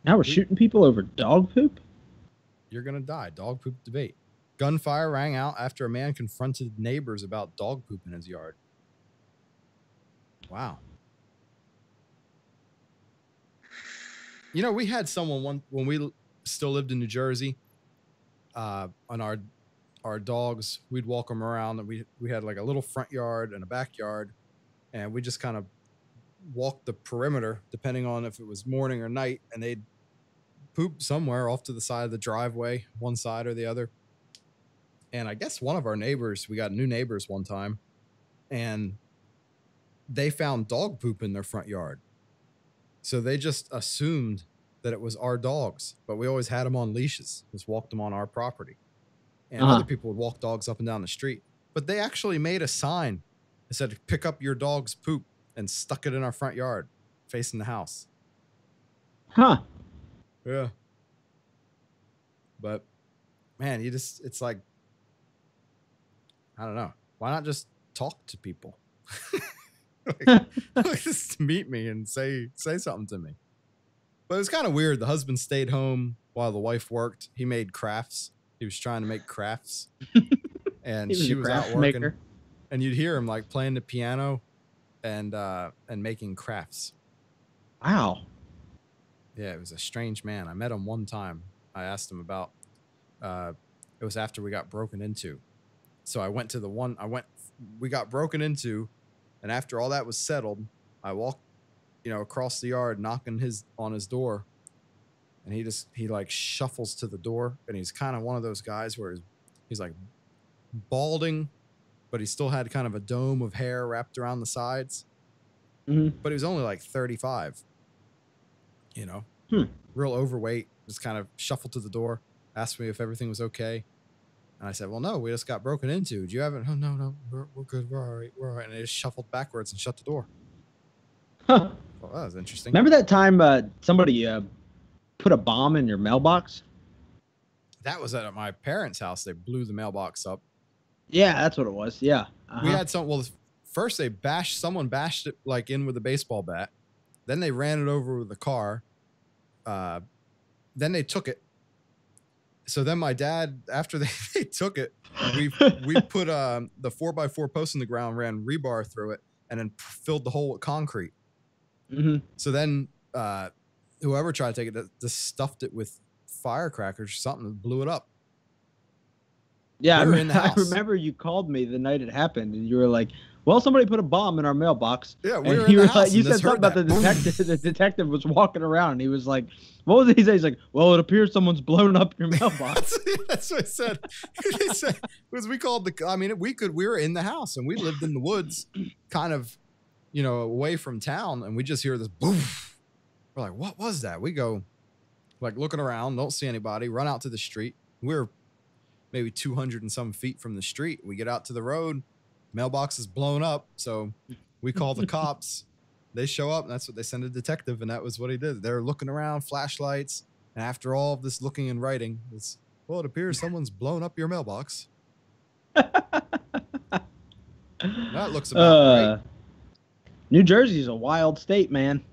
Now we're shooting people over dog poop? You're gonna die. Dog poop debate. Gunfire rang out after a man confronted neighbors about dog poop in his yard. Wow. You know, we had someone when we still lived in New Jersey. On our dogs, we'd walk them around, and we had like a little front yard and a backyard, and we just kind of walked the perimeter depending on if it was morning or night, and they'd poop somewhere off to the side of the driveway, one side or the other. And I guess one of our neighbors, we got new neighbors one time, and they found dog poop in their front yard. So they just assumed that it was our dogs, but we always had them on leashes, just walked them on our property. And other people would walk dogs up and down the street. But they actually made a sign that said, "Pick up your dog's poop," and stuck it in our front yard facing the house. Huh. Yeah. But man, it's like, I don't know. Why not just talk to people? Just meet me and say something to me. But it was kind of weird. The husband stayed home while the wife worked. He made crafts. He was trying to make crafts. And she was out working. Maker. And you'd hear him like playing the piano and making crafts. Wow. Yeah, it was a strange man. I met him one time. I asked him about it was after we got broken into. So I went to we got broken into, and after all that was settled, I walked, across the yard, knocking on his door, and he like shuffles to the door, and he's kind of one of those guys where he's like balding, but he still had kind of a dome of hair wrapped around the sides. Mm-hmm. But he was only like 35, real overweight, just kind of shuffled to the door, asked me if everything was okay. And I said, "Well, no, we just got broken into. Do you have it?" "Oh, no, we're good. We're all right. And they just shuffled backwards and shut the door. Huh. Well, that was interesting. Remember that time somebody put a bomb in your mailbox? That was at my parents' house. They blew the mailbox up. Yeah, that's what it was. Yeah. We had first someone bashed it like in with a baseball bat. Then they ran it over with a car. Then they took it. So then my dad, after they took it, we put the 4x4 post in the ground, ran rebar through it, and then filled the hole with concrete. Mm-hmm. So then whoever tried to take it, just stuffed it with firecrackers or something, and blew it up. Yeah, I remember you called me the night it happened, and you were like, "Well, somebody put a bomb in our mailbox." Yeah, we were in the house. Like, you said something about the detective. The detective was walking around, and he was like, "What was he say?" He's like, "Well, it appears someone's blown up your mailbox." That's what I said. They said because we called we were in the house, and we lived in the woods, kind of, away from town, and we just hear this boom, We're like, what was that? We go, like, looking around, don't see anybody, run out to the street. We're maybe 200 and some feet from the street. We get out to the road, mailbox is blown up. So we call the cops. They show up, and that's what they send a detective, and that was what he did. They're looking around, flashlights, and after all of this looking and writing, it's, well, it appears someone's blown up your mailbox. That looks about right. New Jersey is a wild state, man.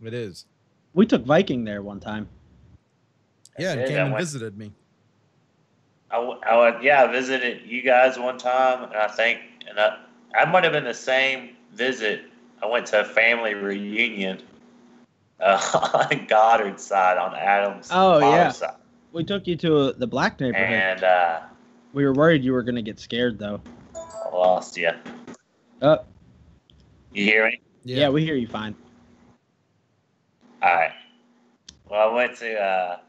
It is. We took Viking there one time. Yeah, and came and visited me. I visited you guys one time, and I think, I might have been the same visit. I went to a family reunion on Goddard's side, on Adams' side. We took you to the black neighborhood. And we were worried you were going to get scared, though. I lost you. You hear me? Yeah, we hear you fine. All right. Well, I went to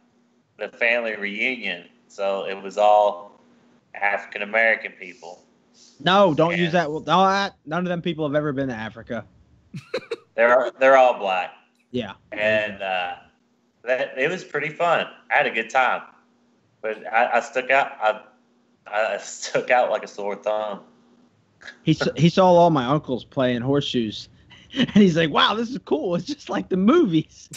the family reunion, so it was all African American people. No, don't use that. None of them people have ever been to Africa. They're all black. Yeah. And it was pretty fun. I had a good time, but I stuck out. I stuck out like a sore thumb. He saw all my uncles playing horseshoes, and he's like, "Wow, this is cool. It's just like the movies."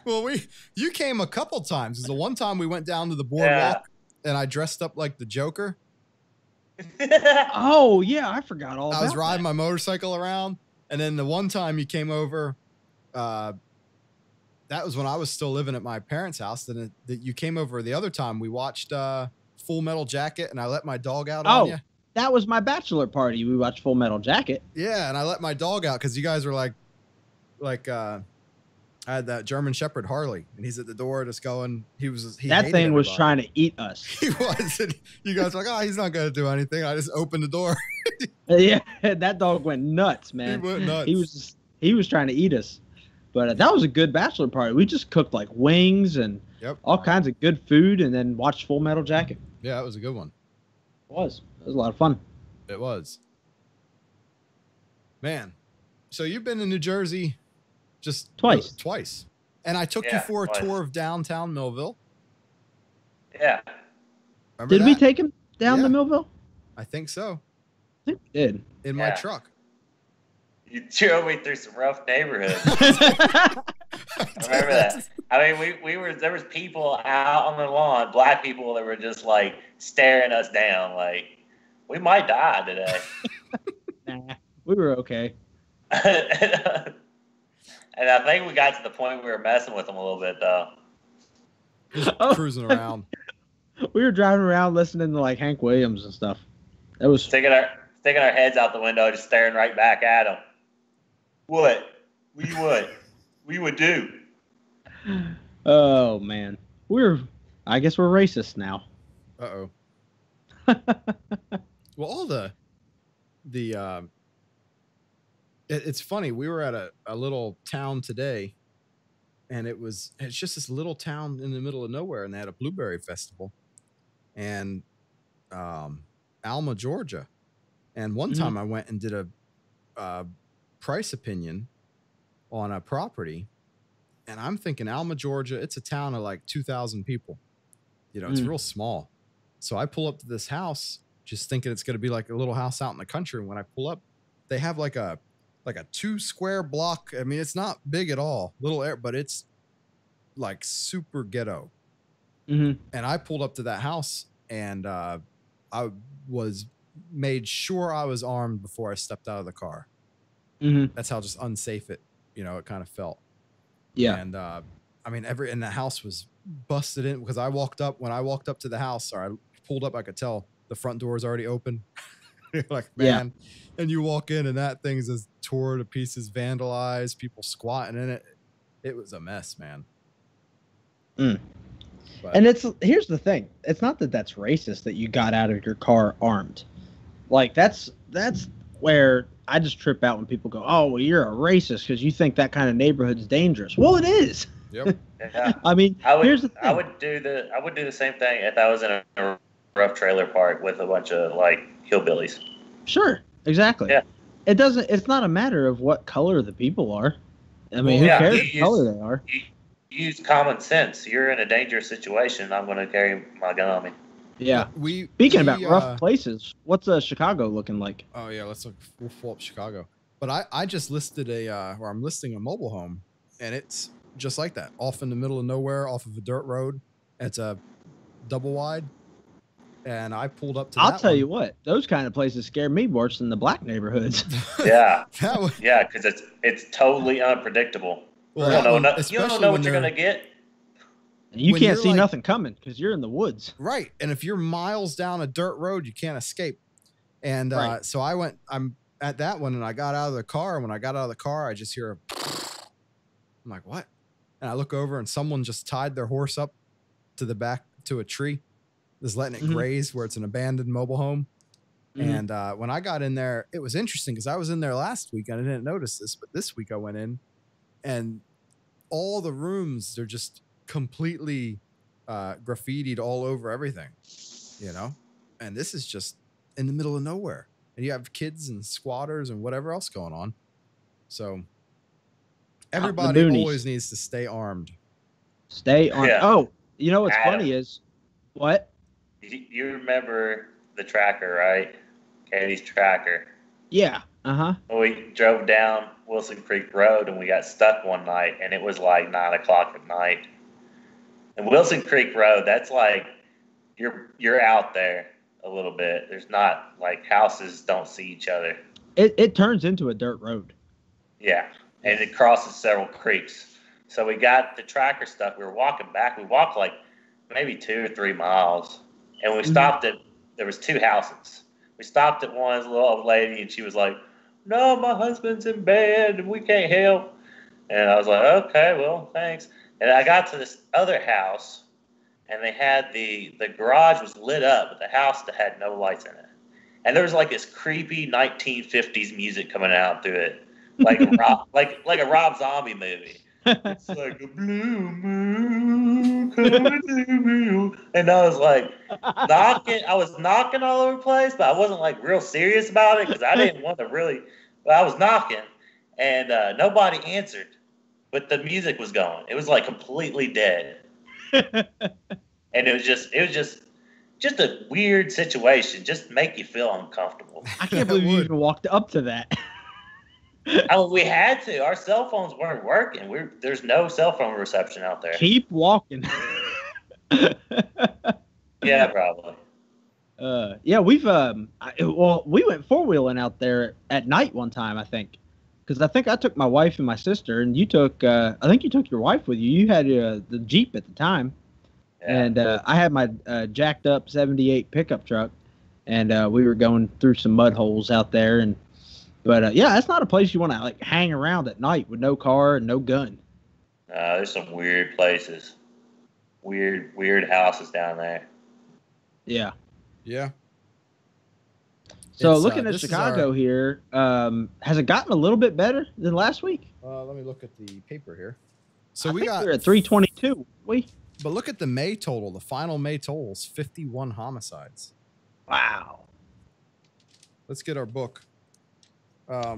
Well, you came a couple times. Because the one time we went down to the boardwalk, and I dressed up like the Joker. Oh yeah, I forgot all about I was riding my motorcycle around, and then the one time you came over, that was when I was still living at my parents' house. Then you came over the other time. We watched Full Metal Jacket, and I let my dog out on you. That was my bachelor party. We watched Full Metal Jacket. Yeah, and I let my dog out because you guys were like I had that German Shepherd Harley, and he's at the door just going. That thing was trying to eat us. He was. And you guys were like, oh, he's not going to do anything. I just opened the door. Yeah, that dog went nuts, man. He went nuts. He was trying to eat us. But that was a good bachelor party. We just cooked like wings and all kinds of good food, and then watched Full Metal Jacket. Yeah, that was a good one. It was a lot of fun. It was. Man, so you've been in New Jersey just twice. And I took you for a tour of downtown Millville. Yeah. Did we take him down to Millville? I think so. I think we did. In my truck. You drove me through some rough neighborhoods. I remember that. I mean, there was people out on the lawn, black people that were just like staring us down, like we might die today. Nah, we were okay. And I think we got to the point we were messing with them a little bit, though. Just cruising around. We were driving around listening to like Hank Williams and stuff. That was sticking our heads out the window, just staring right back at them. What? We would do. Oh man, I guess we're racist now. Uh-oh. Well, all it's funny. We were at a little town today, and it's just this little town in the middle of nowhere, and they had a blueberry festival, and Alma, Georgia. And one time I went and did a price opinion on a property, and I'm thinking Alma, Georgia, it's a town of like 2,000 people. It's real small. So I pull up to this house just thinking it's going to be like a little house out in the country. And when I pull up, they have like a 2 square block. I mean, it's not big at all, but it's like super ghetto. And I pulled up to that house, and I was made sure I was armed before I stepped out of the car. That's how just unsafe it kind of felt. Yeah. And I mean, and the house was busted in because when I walked up to the house, or I pulled up, I could tell the front door is already open. You're like, man. And you walk in, and that thing's just tore to pieces, vandalized, people squatting in it. It was a mess, man. But, and here's the thing. It's not that that's racist that you got out of your car armed. Like that's where I just trip out when people go, "Oh, well, you're a racist because you think that kind of neighborhood's dangerous." Well, it is. Yep. Yeah. I mean, here's the thing. I would do the same thing if I was in a rough trailer park with a bunch of like hillbillies. Sure. Exactly. Yeah. it doesn't. It's not a matter of what color the people are. I mean, who cares what color they are? Use common sense. You're in a dangerous situation. I'm going to carry my gun on me. Yeah. Speaking about rough places, what's Chicago looking like? Oh yeah, we'll pull up Chicago. But I just listed I'm listing a mobile home, and it's just like that, off in the middle of nowhere, off of a dirt road. It's a double wide, and I pulled up to. I'll tell you what, those kind of places scare me worse than the black neighborhoods. Yeah, yeah, because it's totally unpredictable. Well, you don't know what you're gonna get. You can't see nothing coming because you're in the woods. Right, and if you're miles down a dirt road, you can't escape. And so I'm at that one, and I got out of the car. And when I got out of the car, I just hear I'm like, what? And I look over, and someone just tied their horse up to the back to a tree, just letting it graze where it's an abandoned mobile home. And when I got in there, it was interesting because I was in there last week and I didn't notice this, but this week I went in, and all the rooms, they're just completely graffitied all over everything, you know? And this is just in the middle of nowhere. And you have kids and squatters and whatever else going on. So everybody always needs to stay armed. Stay armed. Yeah. Oh, you know what's funny is what? You remember the tracker, right? Katie's tracker. Yeah. Uh-huh. We drove down Wilson Creek Road and we got stuck one night, and it was like 9 o'clock at night. And Wilson Creek Road, that's like you're out there a little bit. There's not like houses don't see each other. It turns into a dirt road. Yeah, and it crosses several creeks. So we got the tracker stuck. We were walking back. We walked like maybe 2 or 3 miles, and we stopped at. There was 2 houses. We stopped at one, little old lady, and she was like, "No, my husband's in bed, and we can't help." And I was like, "Okay, well, thanks." And I got to this other house, and they had the garage was lit up, but the house that had no lights in it. And there was like this creepy 1950s music coming out through it, like a Rob Zombie movie. It's like a blue moon coming to me. And I was like knocking. I was knocking all over the place, but I wasn't like real serious about it because I didn't want to really. But I was knocking, and nobody answered. But the music was going. It was like completely dead. And it was just a weird situation. Just make you feel uncomfortable. I can't believe you even walked up to that. I mean, we had to. Our cell phones weren't working. There's no cell phone reception out there. Keep walking. Yeah, probably. Yeah, we've we went 4-wheeling out there at night one time, I think. Because I think I took my wife and my sister, and you took I think you took your wife with you. You had the Jeep at the time. Yeah. And I had my jacked up 78 pickup truck, and we were going through some mud holes out there. But yeah, that's not a place you want to like hang around at night with no car and no gun. There's some weird places, weird houses down there. Yeah. Yeah. So looking at Chicago here, has it gotten a little bit better than last week? Let me look at the paper here. So I think we're at 322. But look at the May total. The final May total is 51 homicides. Wow. Let's get our book.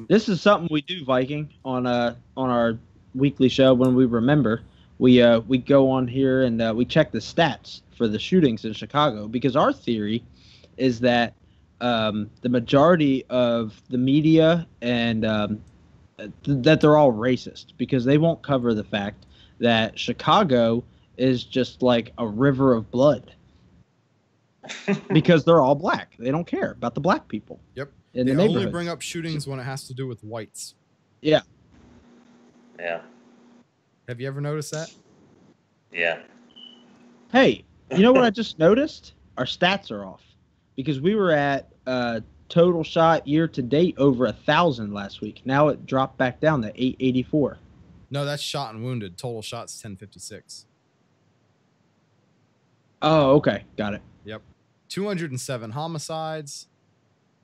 This is something we do, Viking, on our weekly show when we remember. We go on here and we check the stats for the shootings in Chicago, because our theory is that the majority of the media and that they're all racist, because they won't cover the fact that Chicago is just like a river of blood because they're all black. They don't care about the black people. Yep. In they the only bring up shootings when it has to do with whites. Yeah. Yeah. Have you ever noticed that? Yeah. Hey, you know what I just noticed? Our stats are off, because we were at total shot year to date over 1,000 last week. Now it dropped back down to 884. No, that's shot and wounded. Total shots 1056. Oh, okay. Got it. Yep. 207 homicides.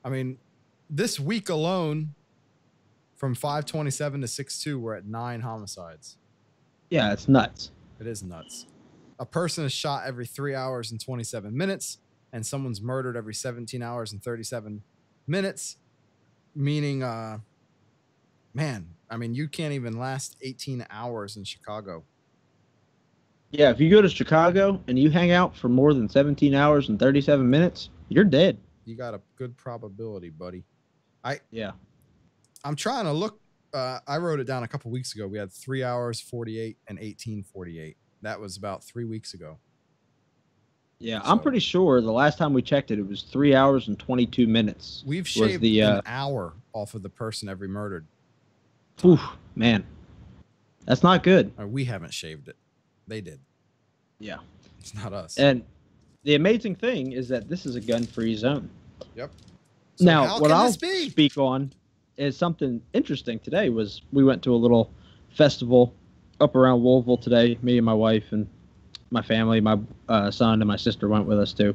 I mean, this week alone, from 527 to 6/2, we're at 9 homicides. Yeah, it's nuts. It is nuts. A person is shot every 3 hours and 27 minutes, and someone's murdered every 17 hours and 37 minutes. Meaning, man, I mean, you can't even last 18 hours in Chicago. Yeah, if you go to Chicago and you hang out for more than 17 hours and 37 minutes, you're dead. You got a good probability, buddy. I'm trying to look. I wrote it down a couple weeks ago. We had 3 hours, 48 and 18:48. That was about 3 weeks ago. Yeah, so, I'm pretty sure the last time we checked it, it was 3 hours and 22 minutes. We've shaved an hour off of the person every murdered. Oof, man. That's not good. We haven't shaved it. They did. Yeah. It's not us. And the amazing thing is that this is a gun-free zone. Yep. So now, what I'll speak on is something interesting today was we went to a little festival up around Louisville today, me and my wife and my family, my son and my sister went with us too.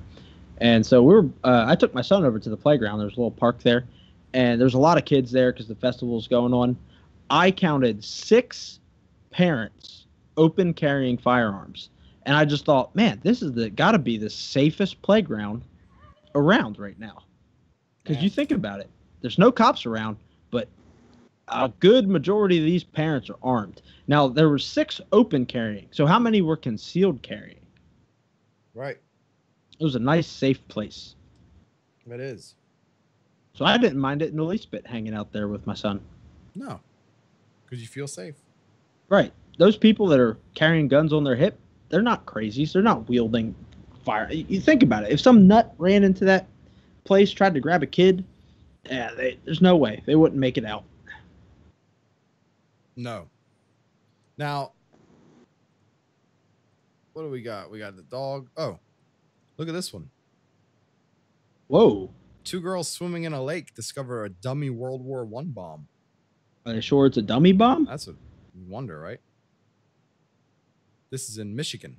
And so we were, I took my son over to the playground. There's a little park there, and there's a lot of kids there because the festival's going on. I counted 6 parents open carrying firearms. And I just thought, man, this is got to be the safest playground around right now. Because you think about it, there's no cops around, but a good majority of these parents are armed. Now, there were 6 open carrying. So how many were concealed carrying? Right. It was a nice, safe place. It is. So I didn't mind it in the least bit hanging out there with my son. No. Because you feel safe. Right. Those people that are carrying guns on their hip, they're not crazies. They're not wielding fire. You think about it. If some nut ran into that place, tried to grab a kid, there's no way. They wouldn't make it out. No. Now, what do we got? We got the dog. Oh, look at this one. Whoa. 2 girls swimming in a lake discover a dummy World War I bomb. Are they sure it's a dummy bomb? That's what you wonder, right? This is in Michigan.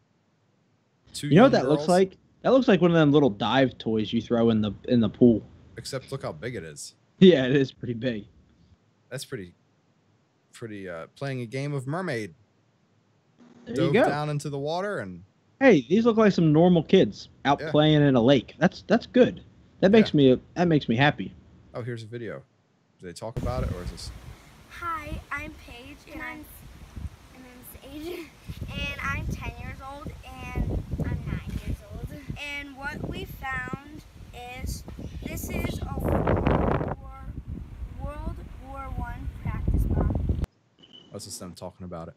You know what that looks like? That looks like one of them little dive toys you throw in the pool. Except look how big it is. Yeah, it is pretty big. That's pretty playing a game of mermaid. There Dove you go. down into the water and hey, these look like some normal kids out playing in a lake. That's good. That makes me happy. Oh, here's a video. Do they talk about it or is this? Hi, I'm Paige and I'm Sage and I'm 10 years old and I'm 9 years old. And what we found is this is a World War I practice bomb. That's just them talking about it.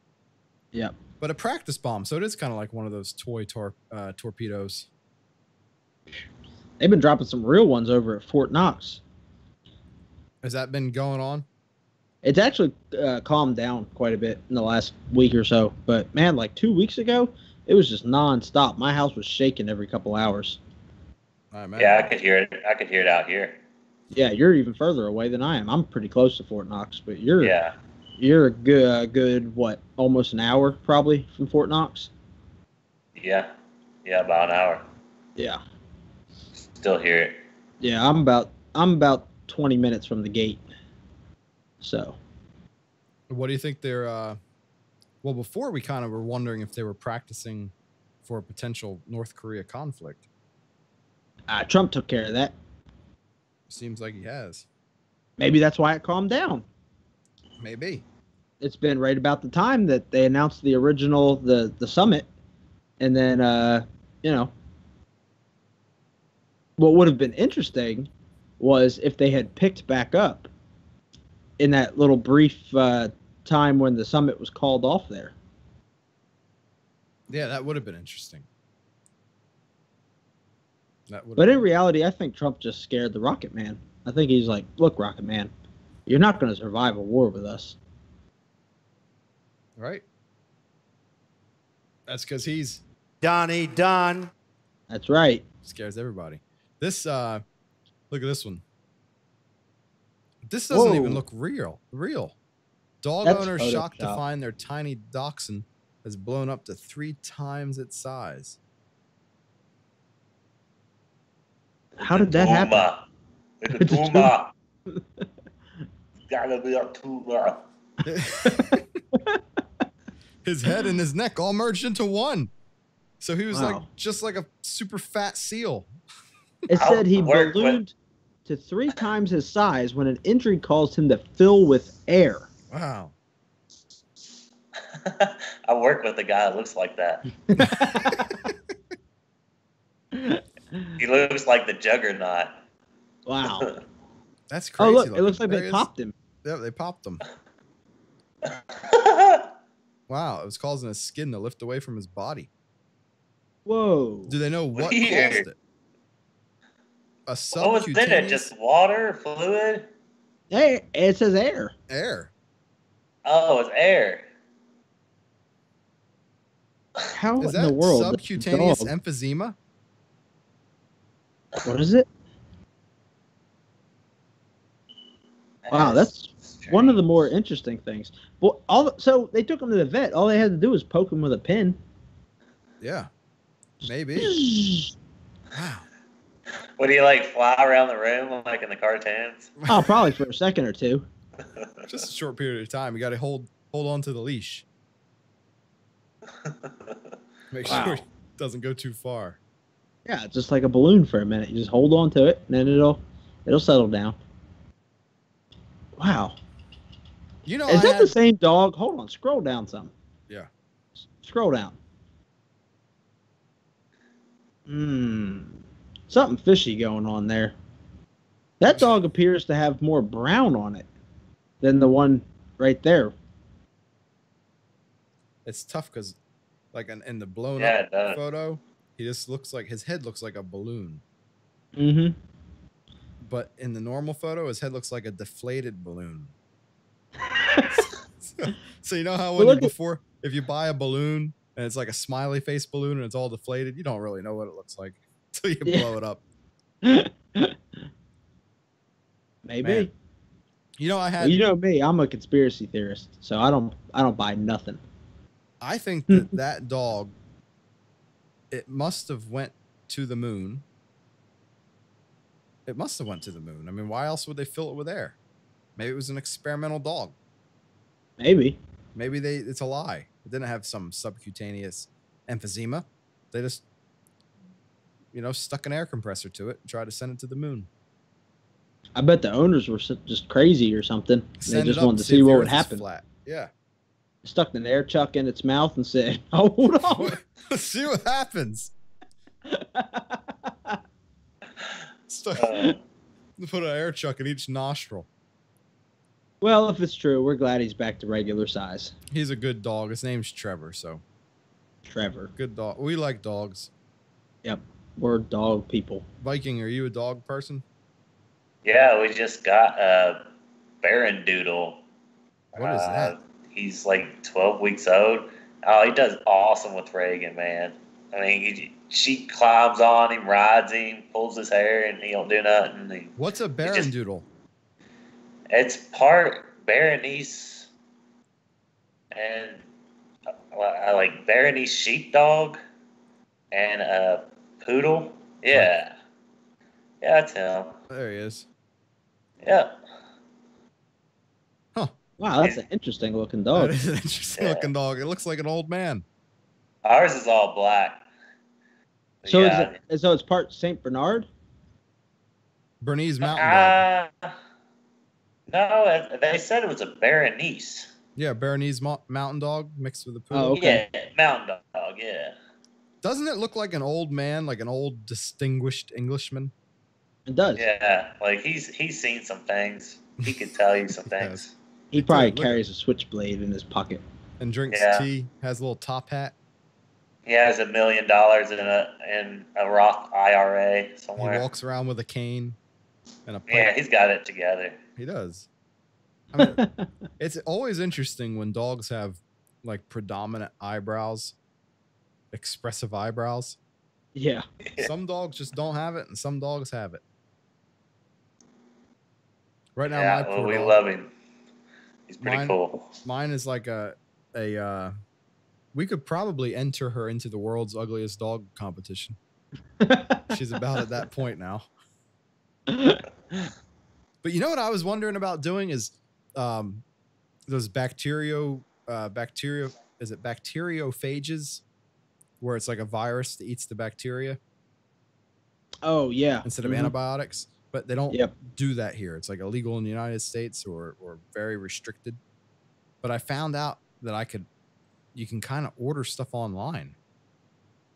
Yeah. But a practice bomb, so it is kind of like one of those toy torpedoes. They've been dropping some real ones over at Fort Knox. Has that been going on? It's actually calmed down quite a bit in the last week or so. But, man, like 2 weeks ago, it was just nonstop. My house was shaking every couple hours. Yeah, I could hear it. I could hear it out here. Yeah, you're even further away than I am. I'm pretty close to Fort Knox, but you're a good, what, almost an hour probably from Fort Knox? Yeah, about an hour. Yeah. Still hear it. Yeah, I'm about 20 minutes from the gate. So. What do you think they're, well, before we kind of were wondering if they were practicing for a potential North Korea conflict. Trump took care of that. Seems like he has. Maybe that's why it calmed down. Maybe. It's been right about the time that they announced the original, the summit. And then, what would have been interesting was if they had picked back up in that little brief time when the summit was called off there. Yeah, that would have been interesting. But in reality, I think Trump just scared the Rocket Man. I think he's like, look, Rocket Man, you're not going to survive a war with us. Right. That's because he's Donnie Don. That's right. Scares everybody. This, look at this one. This doesn't even look real. Dog owners shocked to find their tiny dachshund has blown up to 3 times its size. How did that happen? It's a tumor. Gotta be a tumor. His head and his neck all merged into one. So he was just like a super fat seal. It said he ballooned to 3 times his size when an injury caused him to fill with air. Wow. I work with a guy that looks like that. He looks like the Juggernaut. Wow. That's crazy. Oh, look, looking. it looks like There they he is. popped him. Yeah, they popped him. Wow, it was causing his skin to lift away from his body. Whoa. Do they know what Weird. caused it? A What was in it? subcutaneous Just water, fluid? Hey, it says air. air. Oh, it's air. How Is in that the world? subcutaneous Dog- emphysema? What is it? Wow, that's one of the more interesting things. Well, so they took him to the vet. All they had to do was poke him with a pin. Yeah, maybe. Wow. What do you like? Fly around the room like in the cartoons? Oh, probably for a second or two. Just a short period of time. You got to hold on to the leash. Make sure it doesn't go too far. Yeah, it's just like a balloon for a minute. You just hold on to it, and then it'll settle down. Wow. You know, is that the same dog? Hold on, scroll down some. Yeah. Scroll down. Something fishy going on there. That dog appears to have more brown on it than the one right there. It's tough because, like, in the blown up photo, he just looks like his head looks like a balloon. Mm-hmm. But in the normal photo, his head looks like a deflated balloon. So you know how if you buy a balloon and it's like a smiley face balloon and it's all deflated, you don't really know what it looks like until you blow it up. Maybe. Man. You know, you know me, I'm a conspiracy theorist, so I don't buy nothing. I think that dog, it must have went to the moon. It must have went to the moon. I mean, why else would they fill it with air? Maybe it was an experimental dog. Maybe it's a lie. It didn't have some subcutaneous emphysema. They just, stuck an air compressor to it and tried to send it to the moon. I bet the owners were just crazy or something. They just wanted to see what would happen. Flat. Yeah. Stuck an air chuck in its mouth and said, "Hold on, let's see what happens." Put an air chuck in each nostril. Well, if it's true, we're glad he's back to regular size. He's a good dog. His name's Trevor, so. Trevor. Good dog. We like dogs. Yep. We're dog people. Viking, are you a dog person? Yeah, we just got a Baron Doodle. What is that? He's like 12 weeks old. Oh, he does awesome with Reagan, man. I mean, she climbs on him, rides him, pulls his hair, and he don't do nothing. What's a Baron Doodle? It's part Baronese and like Baronese sheepdog and a poodle. Yeah. Yeah, that's him. There he is. Yeah. Huh. Wow, that's an interesting looking dog. That is an interesting looking dog. It looks like an old man. Ours is all black. So so it's part Saint Bernard? Bernese mountain dog. No, they said it was a Baronese. Yeah, Baronese mountain dog mixed with a poodle. Oh, okay. Yeah, mountain dog, yeah. Doesn't it look like an old man, like an old distinguished Englishman? It does. Yeah, like he's seen some things. He could tell you some things. He probably carries a switchblade in his pocket. And drinks tea, has a little top hat. He has $1 million in a Roth IRA somewhere. He walks around with a cane and a pipe. Yeah, he's got it together. He does. I mean, it's always interesting when dogs have like predominant eyebrows, expressive eyebrows. Yeah. Some dogs just don't have it, and some dogs have it. Right now, Yeah, my poor we dog, love him. He's pretty cool. Mine is like we could probably enter her into the world's ugliest dog competition. She's about at that point now. But you know what I was wondering about doing is those bacteriophages, where it's like a virus that eats the bacteria. Oh yeah. Instead of antibiotics. but they don't do that here. It's like illegal in the United States or very restricted. But I found out that you can kind of order stuff online.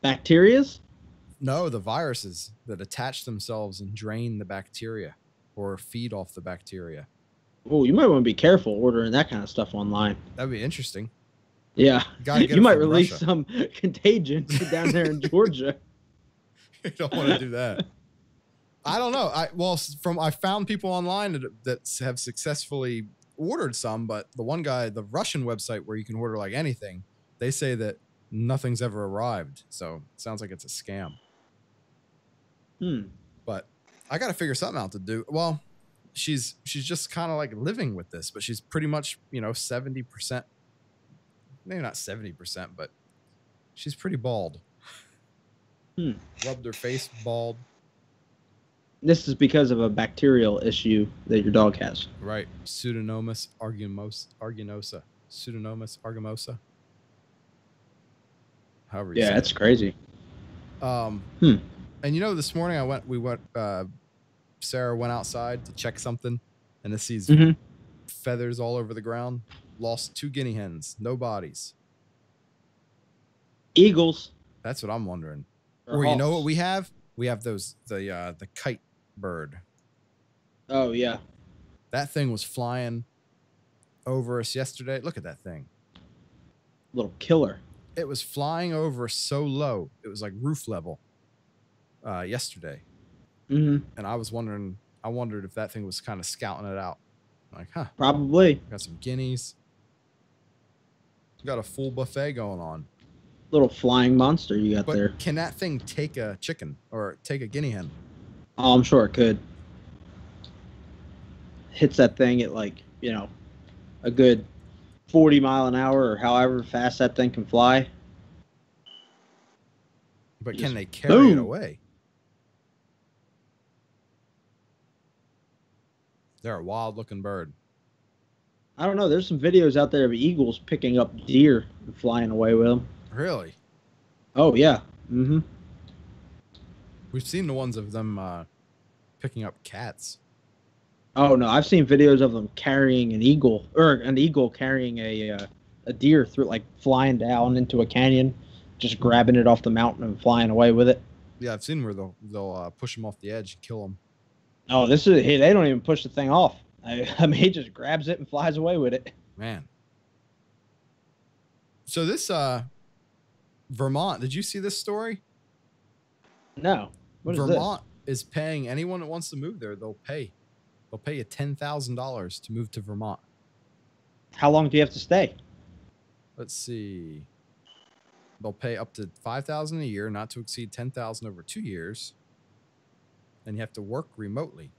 Bacterias? No, the viruses that attach themselves and drain the bacteria or feed off the bacteria. Oh, you might want to be careful ordering that kind of stuff online. That'd be interesting. Yeah. You might release Russia. some contagion down there in Georgia. You don't want to do that. I don't know. I found people online that have successfully ordered some, but the one guy, the Russian website where you can order like anything, they say that nothing's ever arrived. So it sounds like it's a scam. But I got to figure something out to do. Well, she's just kind of like living with this, but she's pretty much, 70%, maybe not 70%, but she's pretty bald. Rubbed her face bald. This is because of a bacterial issue that your dog has. Right. Pseudomonas aeruginosa. Pseudomonas aeruginosa. However you say that's it. crazy. And this morning Sarah went outside to check something and it sees feathers all over the ground. Lost 2 guinea hens, no bodies. Eagles. That's what I'm wondering. Or you know what we have? We have the kite bird. Oh yeah. That thing was flying over us yesterday. Look at that thing. Little killer. It was flying over so low. It was like roof level yesterday. And I wondered if that thing was kind of scouting it out. Like, probably. Got some guineas. Got a full buffet going on. Little flying monster you got there. Can that thing take a chicken or take a guinea hen? Oh, I'm sure it could. Hits that thing at like, a good 40 mile an hour or however fast that thing can fly. But can they carry it away? They're a wild looking bird. I don't know. There's some videos out there of eagles picking up deer and flying away with them. Really? Oh, yeah. We've seen the ones of them picking up cats. Oh, no. I've seen videos of them carrying an eagle, or an eagle carrying a deer through, like, flying down into a canyon, just grabbing it off the mountain and flying away with it. Yeah, I've seen where they'll push them off the edge and kill them. Oh, they don't even push the thing off. I mean, he just grabs it and flies away with it. Man. So this Vermont, did you see this story? No. What is this? Vermont is paying anyone that wants to move there. They'll pay you $10,000 to move to Vermont. How long do you have to stay? Let's see. They'll pay up to $5,000 a year, not to exceed $10,000 over 2 years. And you have to work remotely.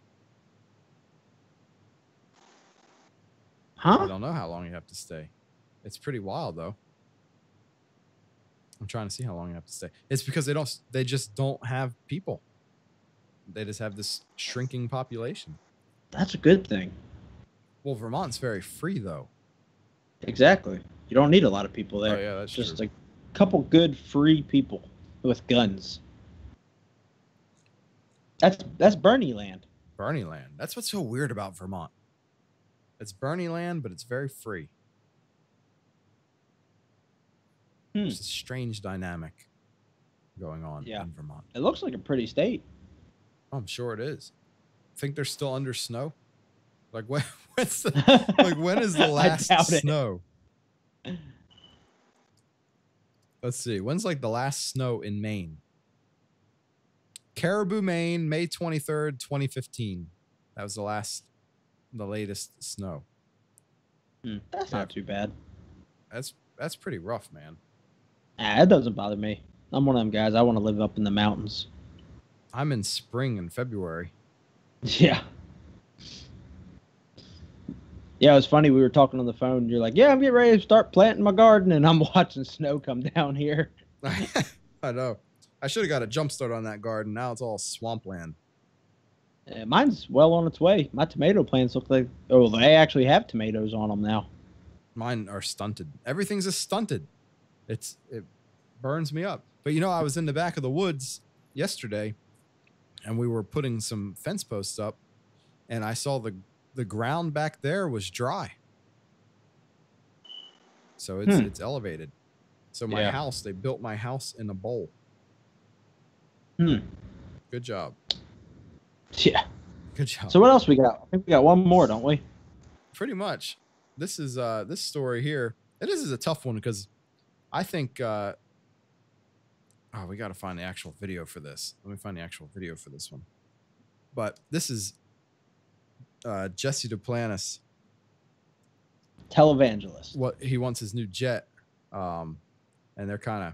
Huh? I don't know how long you have to stay. It's pretty wild, though. I'm trying to see how long you have to stay. It's because they just don't have people. They just have this shrinking population. That's a good thing. Well, Vermont's very free, though. Exactly. You don't need a lot of people there. Oh, yeah, that's just true. a couple good free people with guns. That's Bernie land. Bernie land. That's what's so weird about Vermont. It's Bernie land, but it's very free. It's a strange dynamic going on in Vermont. It looks like a pretty state. I'm sure it is. Think they're still under snow? Like when is the last snow? Let's see. When's like the last snow in Maine? Caribou, Maine, May 23rd, 2015. That was the latest snow. That's not too bad. That's pretty rough, man. It doesn't bother me. I'm one of them guys. I want to live up in the mountains. I'm in spring and February. Yeah. Yeah, it was funny. We were talking on the phone. You're like, yeah, I'm getting ready to start planting my garden, and I'm watching snow come down here. I know. I should have got a jump start on that garden. Now it's all swampland. Mine's well on its way. My tomato plants look like... Oh, they actually have tomatoes on them now. Mine are stunted. Everything's just stunted. It burns me up. But I was in the back of the woods yesterday, and we were putting some fence posts up, and I saw the ground back there was dry. So it's elevated. So my house, they built my house in a bowl. Good job. Yeah. Good job. So what else we got? I think we got one more, don't we? Pretty much. This is this story here. And this is a tough one because I think oh, we got to find the actual video for this. Let me find the actual video for this one. But this is Jesse Duplantis. Televangelist. What he wants his new jet. And they're kind of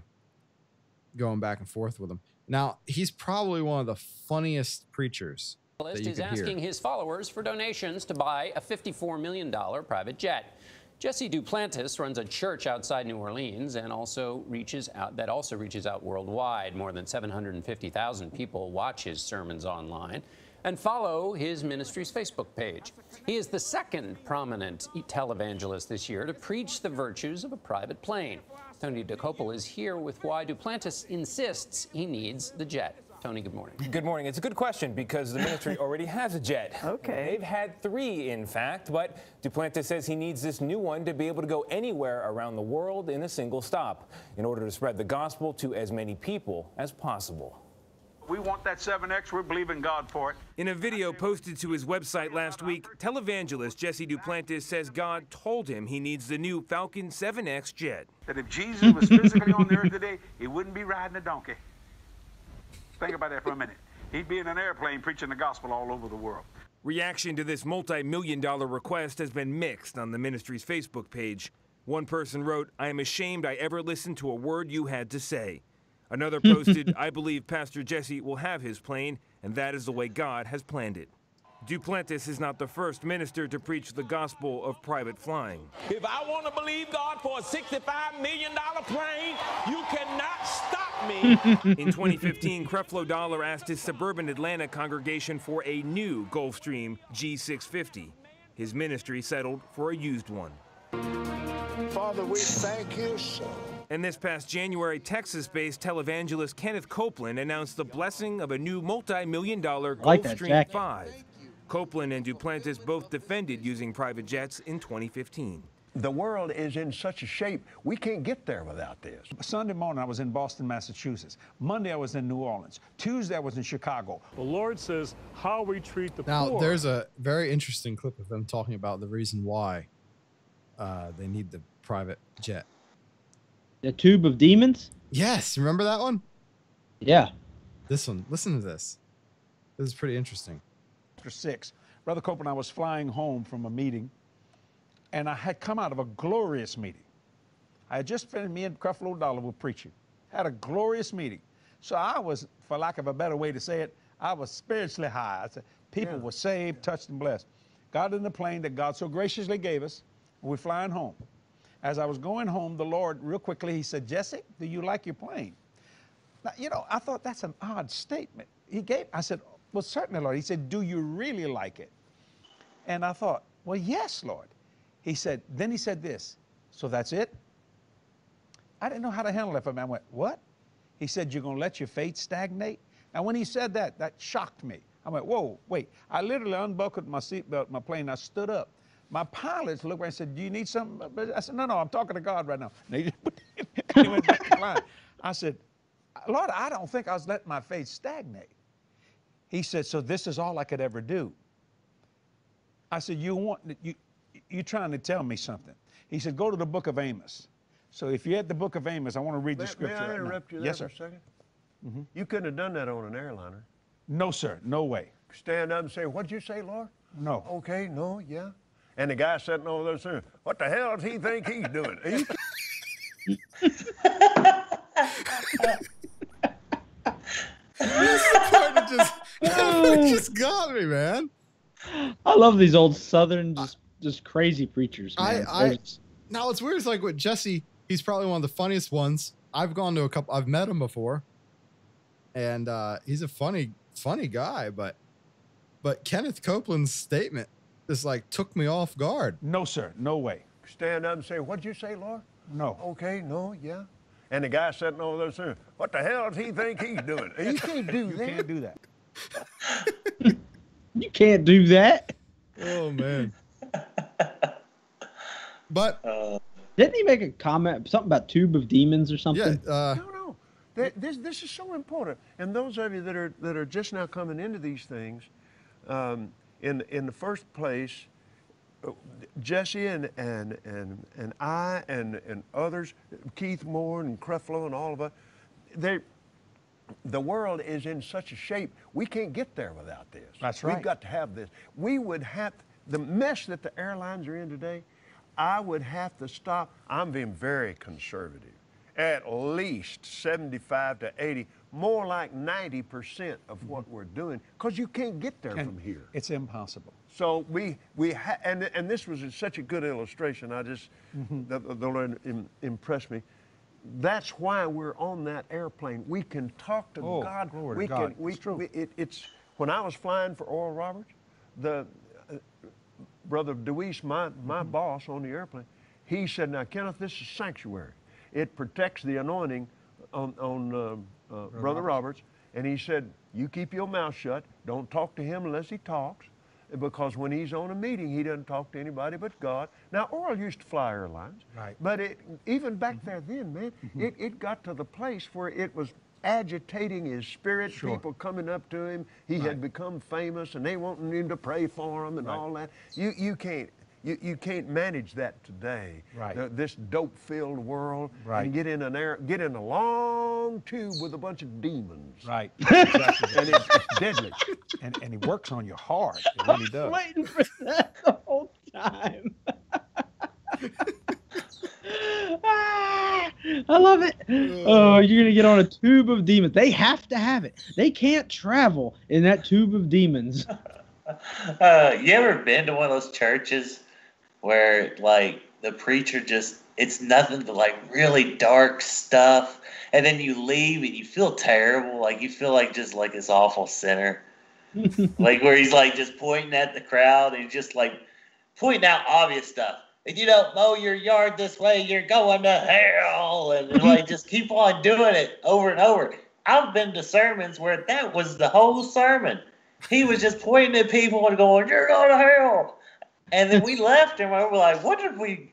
going back and forth with him. Now, he's probably one of the funniest preachers that you is could asking hear. his followers for donations to buy a $54 million private jet. Jesse Duplantis runs a church outside New Orleans and also reaches out worldwide. More than 750,000 people watch his sermons online and follow his ministry's Facebook page. He is the second prominent televangelist this year to preach the virtues of a private plane. Tony DeCopel is here with why Duplantis insists he needs the jet. Tony, good morning. Good morning. It's a good question because the ministry already has a jet. Okay. They've had 3, in fact, but Duplantis says he needs this new one to be able to go anywhere around the world in a single stop in order to spread the gospel to as many people as possible. We want that 7X. We're believing God for it. In a video posted to his website last week, televangelist Jesse Duplantis says God told him he needs the new Falcon 7X jet. That if Jesus was physically on the earth today, he wouldn't be riding a donkey. Think about that for a minute. He'd be in an airplane preaching the gospel all over the world. Reaction to this multi-million-dollar request has been mixed on the ministry's Facebook page. One person wrote, "I am ashamed I ever listened to a word you had to say." Another posted, "I believe Pastor Jesse will have his plane, and that is the way God has planned it." Duplantis is not the first minister to preach the gospel of private flying. If I want to believe God for a $65 million plane, you cannot stop me. In 2015, Creflo Dollar asked his suburban Atlanta congregation for a new Gulfstream G650. His ministry settled for a used one. Father, we thank you so. And this past January, Texas-based televangelist Kenneth Copeland announced the blessing of a new multi-million-dollar Gulfstream 5. Copeland and Duplantis both defended using private jets in 2015. The world is in such a shape, we can't get there without this. Sunday morning, I was in Boston, Massachusetts. Monday, I was in New Orleans. Tuesday, I was in Chicago. The Lord says how we treat the Now, poor. there's a very interesting clip of them talking about the reason why they need the private jet. The Tube of Demons? Yes, remember that one? Yeah. This one. Listen to this. This is pretty interesting. After 6, Brother Copeland and I was flying home from a meeting, and I had come out of a glorious meeting. I had just finished, me and Creflo Dollar were preaching. Had a glorious meeting. So I was, for lack of a better way to say it, I was spiritually high. I said, people were saved, touched, and blessed. Got in the plane that God so graciously gave us, and we're flying home. As I was going home, the Lord, real quickly, he said, "Jesse, do you like your plane?" Now, you know, I thought that's an odd statement. I said, "Well, certainly, Lord." He said, "Do you really like it?" And I thought, "Well, yes, Lord." Then he said this, "So that's it?" I didn't know how to handle it for me. I went, "What?" He said, "You're going to let your faith stagnate?" And when he said that, that shocked me. I went, "Whoa, wait." I literally unbuckled my seatbelt, my plane. I stood up. My pilots looked around and said, "Do you need something?" I said, "No, I'm talking to God right now." And they went back to flying. I said, "Lord, I don't think I was letting my faith stagnate." He said, "So this is all I could ever do." I said, you're trying to tell me something." He said, "Go to the book of Amos." So if you're at the book of Amos, I want to read the scripture. May I interrupt you there Yes, for sir. a second? You couldn't have done that on an airliner. No, sir. No way. Stand up and say, "What'd you say, Lord?" No. Okay, no, yeah. And the guy sitting over there saying, "What the hell does he think he's doing?" It just got me, man. I love these old Southern, just crazy preachers, man. Now it's weird. It's like with Jesse, he's probably one of the funniest ones. I've gone to a couple. I've met him before, and he's a funny guy. But Kenneth Copeland's statement just like took me off guard. No, sir. No way. Stand up and say, "What'd you say, Lord?" No. Okay, no, yeah. And the guy sitting over there saying, "What the hell does he think he's doing?" You can't do that. You can't do that. You can't do that. Oh man. But didn't he make a comment something about Tube of Demons or something? Yeah. No. This is so important. And those of you that are just now coming into these things, in the first place, Jesse and I and others, Keith Moore and Creflo and all of us, the world is in such a shape, we can't get there without this. That's right. We've got to have this. We would have, the mess that the airlines are in today, I would have to stop. I'm being very conservative. At least 75 to 80, more like 90% of what we're doing, because you can't get there from here. It's impossible. So and this was such a good illustration. I just, the Lord impressed me. That's why we're on that airplane. We can talk to God. Glory to God. It's true. It's when I was flying for Oral Roberts, the Brother Deweese, my boss on the airplane, he said, "Now, Kenneth, this is sanctuary. It protects the anointing on Brother Roberts." And he said, "You keep your mouth shut. Don't talk to him unless he talks, because when he's on a meeting, he doesn't talk to anybody but God." Now, Oral used to fly airlines, right? But even back there then, man, it got to the place where it was agitating his spirit. Sure. People coming up to him. He had become famous, and they wanting him to pray for him and all that. You can't manage that today. Right. This dope-filled world. Right. And get in a long tube with a bunch of demons. Right. Exactly. And it's deadly. And he works on you hard. It really does. Waiting for that the whole time. I love it. Oh, you're gonna get on a tube of demons. They have to have it. They can't travel in that tube of demons. You ever been to one of those churches where like the preacher it's nothing but like really dark stuff, and then you leave and you feel terrible, like you feel like just like this awful sinner, like where he's like just pointing at the crowd and just like pointing out obvious stuff. If you don't mow your yard this way, you're going to hell, and like just keep on doing it over and over. I've been to sermons where that was the whole sermon. He was just pointing at people and going, "You're going to hell." And then we left and we were like, "What did we?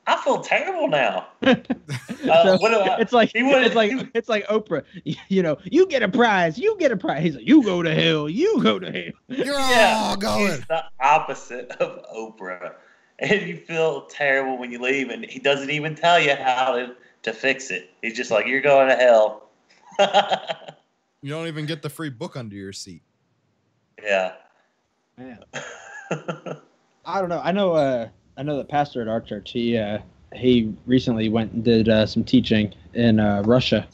I feel terrible now." It's like Oprah. You know, you get a prize. You get a prize. He's like, "You go to hell. You go to hell." You're all going. He's the opposite of Oprah, and you feel terrible when you leave, and he doesn't even tell you how to fix it. He's just like, "You're going to hell." You don't even get the free book under your seat. Yeah. Man. I don't know. I know the pastor at our church. He recently went and did some teaching in Russia,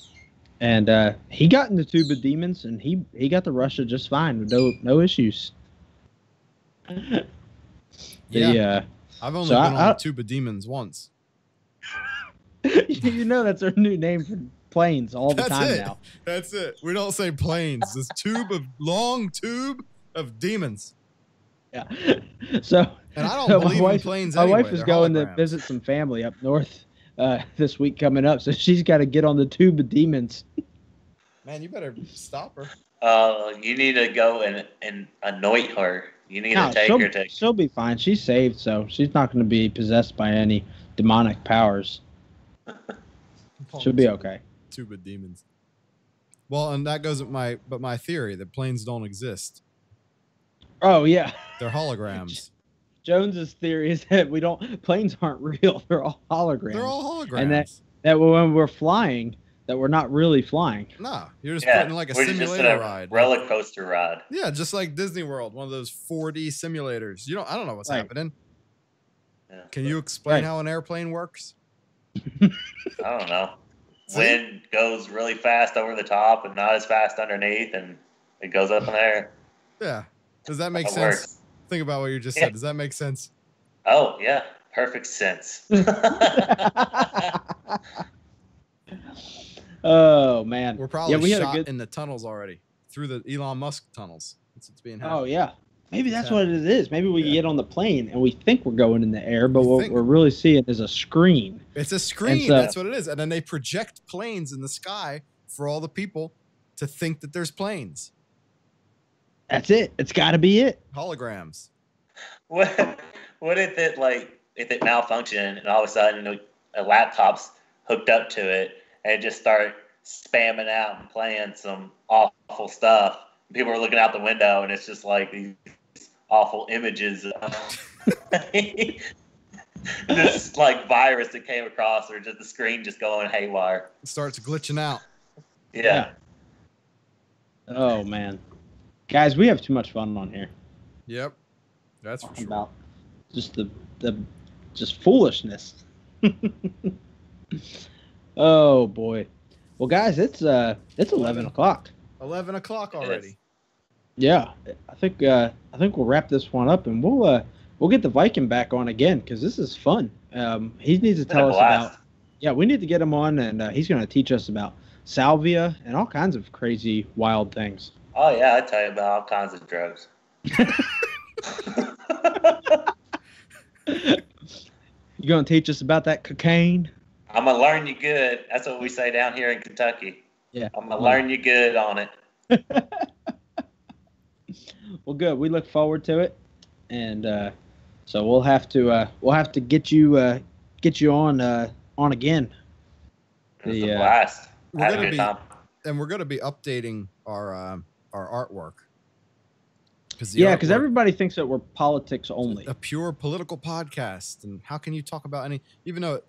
and he got in the tube of demons, and he got to Russia just fine with no issues. Yeah. I've only been on the tube of demons once. You know that's our new name for planes all the time now. That's it. We don't say planes. This long tube of demons. Yeah. So, and I don't believe in planes anyway. My wife is going to visit some family up north this week coming up, so she's got to get on the tube of demons. Man, you better stop her. You need to go and anoint her. You need to take her to. She'll be fine. She's saved, so she's not going to be possessed by any demonic powers. She'll be okay. Tube of demons. Well, and that goes with my theory that planes don't exist. Oh yeah, they're holograms. Jones's theory is that planes aren't real; they're all holograms. They're all holograms, and that when we're flying, that we're not really flying. Nah, you're just putting like a simulator ride, roller coaster ride. Yeah, just like Disney World, one of those 4D simulators. I don't know what's happening. Yeah. Can you explain how an airplane works? I don't know. Wind goes really fast over the top and not as fast underneath, and it goes up in the air. Yeah. Does that make sense? Works. Think about what you just said. Does that make sense? Oh, yeah. Perfect sense. Oh, man. We're probably shot in the tunnels already. Through the Elon Musk tunnels. That's what's being happened. Oh, yeah. Maybe that's what it is. Maybe we get on the plane and we think we're going in the air, but what we're really seeing is a screen. It's a screen. That's what it is. And then they project planes in the sky for all the people to think that there's planes. That's it. It's got to be it. Holograms. What if it malfunctioned and all of a sudden a laptop's hooked up to it and it just start spamming out and playing some awful stuff? People are looking out the window and it's just like these awful images of this like virus that came across, or just the screen just going haywire. It starts glitching out. Yeah. Oh man, guys, we have too much fun on here. Yep, that's for sure. About just the just foolishness. Oh boy. Well, guys, it's 11 o'clock. 11 o'clock already. Yeah, I think we'll wrap this one up, and we'll get the Viking back on again because this is fun. He needs to tell us about. Yeah, we need to get him on, and he's going to teach us about salvia and all kinds of crazy, wild things. Oh yeah, I tell you about all kinds of drugs. You going to teach us about that cocaine? I'm gonna learn you good. That's what we say down here in Kentucky. Yeah, I'm gonna learn you good on it. Well, good. We look forward to it, and so we'll have to get you on again. It's a blast. We're gonna be updating our artwork. Because everybody thinks that we're politics only. A pure political podcast, and how can you talk about any? Even though,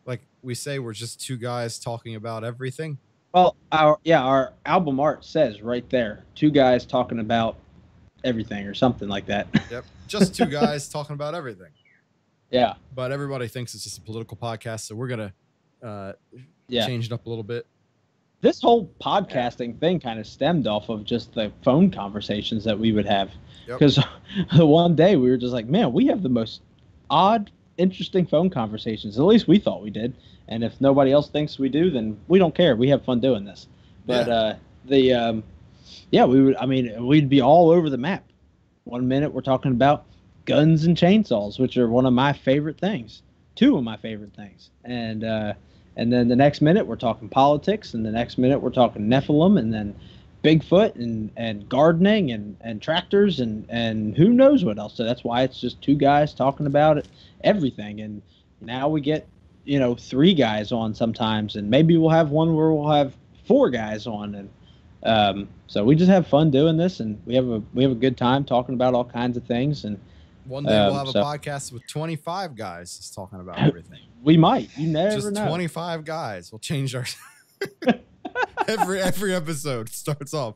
like we say, we're just two guys talking about everything. Well, our album art says right there, two guys talking about everything or something like that. Yep, just two guys talking about everything. Yeah, but everybody thinks it's just a political podcast, so we're gonna change it up a little bit. This whole podcasting thing kind of stemmed off of just the phone conversations that we would have. Because one day we were just like, man, we have the most odd, interesting phone conversations. At least we thought we did. And if nobody else thinks we do, then we don't care. We have fun doing this. But we'd be all over the map. 1 minute we're talking about guns and chainsaws, which are one of my favorite things. Two of my favorite things. And then the next minute we're talking politics, and the next minute we're talking Nephilim, and then Bigfoot and gardening and tractors and who knows what else. So that's why it's just two guys talking about everything. And now we get, three guys on sometimes, and maybe we'll have one where we'll have four guys on. And so we just have fun doing this, and we have a good time talking about all kinds of things. And one day we'll have a podcast with 25 guys just talking about everything. We might. You never just know. 25 guys. We'll change our every episode starts off.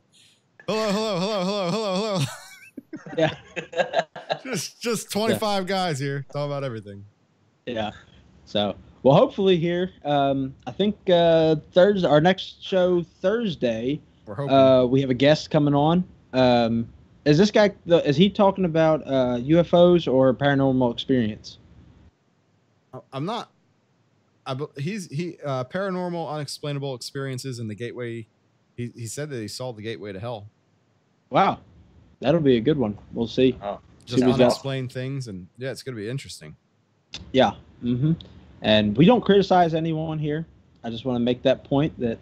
Hello. Yeah. just 25 guys here talking about everything. Yeah. So, well, hopefully here, I think Thursday, our next show Thursday, we're hoping we have a guest coming on. Is this guy? Is he talking about UFOs or paranormal experience? I'm not. He's paranormal, unexplainable experiences in the gateway. He said that he saw the gateway to hell. Wow, that'll be a good one. We'll see. Just unexplained things, and yeah, it's gonna be interesting. Yeah. Mm-hmm. And we don't criticize anyone here. I just want to make that point that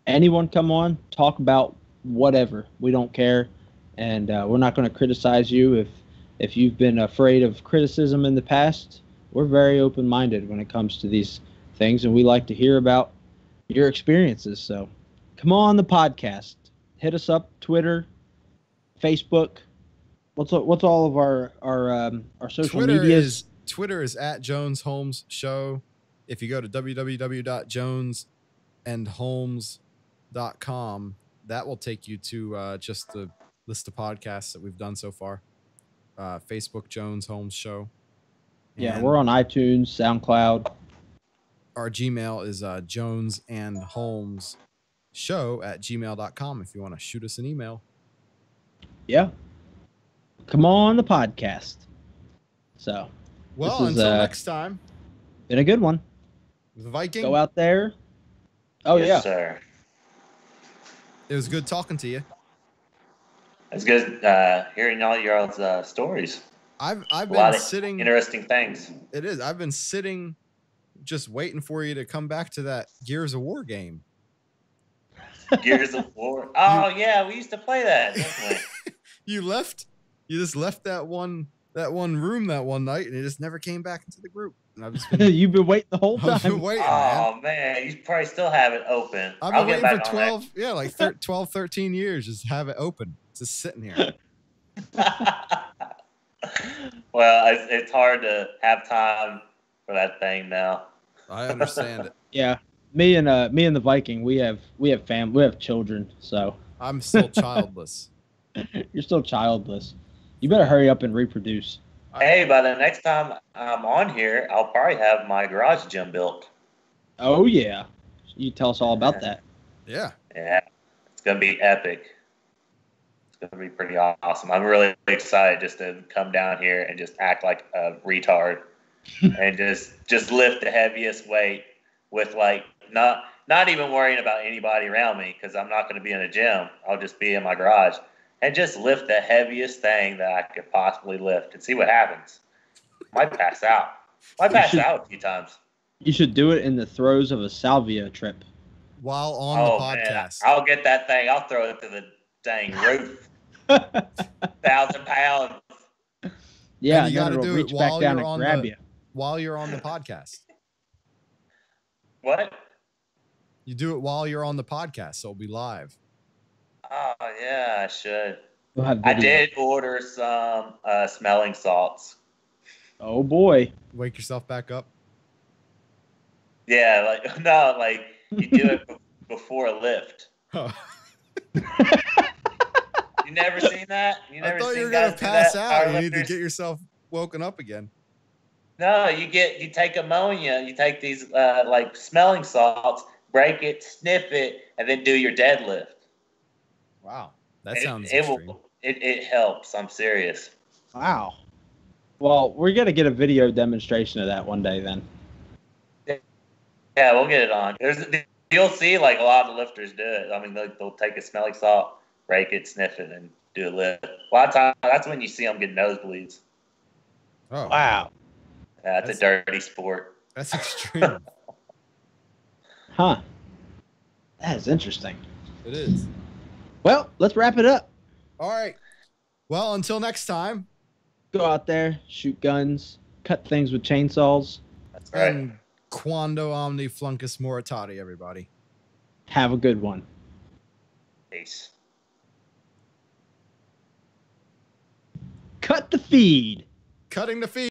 anyone come on, talk about whatever. We don't care. And we're not going to criticize you if you've been afraid of criticism in the past. We're very open-minded when it comes to these things, and we like to hear about your experiences. So come on the podcast. Hit us up, Twitter, Facebook. What's all of our social medias? Twitter is at Jones Holmes Show. If you go to www.jonesandholmes.com, that will take you to just the list of podcasts that we've done so far. Facebook, Jones Holmes Show. Yeah, we're on iTunes, SoundCloud. Our Gmail is jonesandholmesshow@gmail.com if you want to shoot us an email. Yeah. Come on the podcast. So, well, until next time. Been a good one. The Viking. Go out there. Oh, yes, sir. It was good talking to you. It's good hearing all your stories. I've been sitting. Interesting things. It is. I've been sitting, just waiting for you to come back to that Gears of War game. Gears of War. Oh yeah, we used to play that. Definitely. You just left that one room that one night, and it just never came back into the group. And I've just been, You've been waiting the whole time. I've been waiting, man, you probably still have it open. I've been waiting for 12, 12, 13 years, just have it open. It's just sitting here. Well, it's hard to have time for that thing now. I understand it. Yeah, me and the Viking, we have family, we have children, so I'm still childless. You're still childless. You better hurry up and reproduce. Hey, by the next time I'm on here, I'll probably have my garage gym built. Oh yeah, you tell us all about that. Yeah. Yeah, it's gonna be epic. It's gonna be pretty awesome. I'm really excited just to come down here and just act like a retard and just lift the heaviest weight with like not even worrying about anybody around me because I'm not gonna be in a gym. I'll just be in my garage. And just lift the heaviest thing that I could possibly lift and see what happens. Might pass out. Might pass out a few times. You should do it in the throes of a salvia trip. While on the podcast. Man. I'll get that thing. I'll throw it to the dang roof. 1,000 pounds. Yeah, and you got to do it while you're on while you're on the podcast. What? You do it while you're on the podcast, so it'll be live. Oh, yeah, I should. I did order some smelling salts. Oh, boy. Wake yourself back up? Yeah, like you do it before a lift. Oh. You never seen that? You never I thought seen you were going to pass out. You need to lifters? get yourself woken up again. No, you take ammonia, you take these like smelling salts, break it, sniff it, and then do your deadlift. Wow, that sounds extreme. It helps. I'm serious. Wow. Well, we're gonna get a video demonstration of that one day then. Yeah, we'll get it on. You'll see like a lot of lifters do it. I mean, they'll take a smelling salt, break it, sniff it, and do a lift. A lot of times, that's when you see them get nosebleeds. Oh, wow. Yeah, it's a dirty sport. That's extreme. Huh. That is interesting. It is. Well, let's wrap it up. All right. Well, until next time. Go out there, shoot guns, cut things with chainsaws. That's right. And quando omni fluncus moritati, everybody. Have a good one. Peace. Cut the feed. Cutting the feed.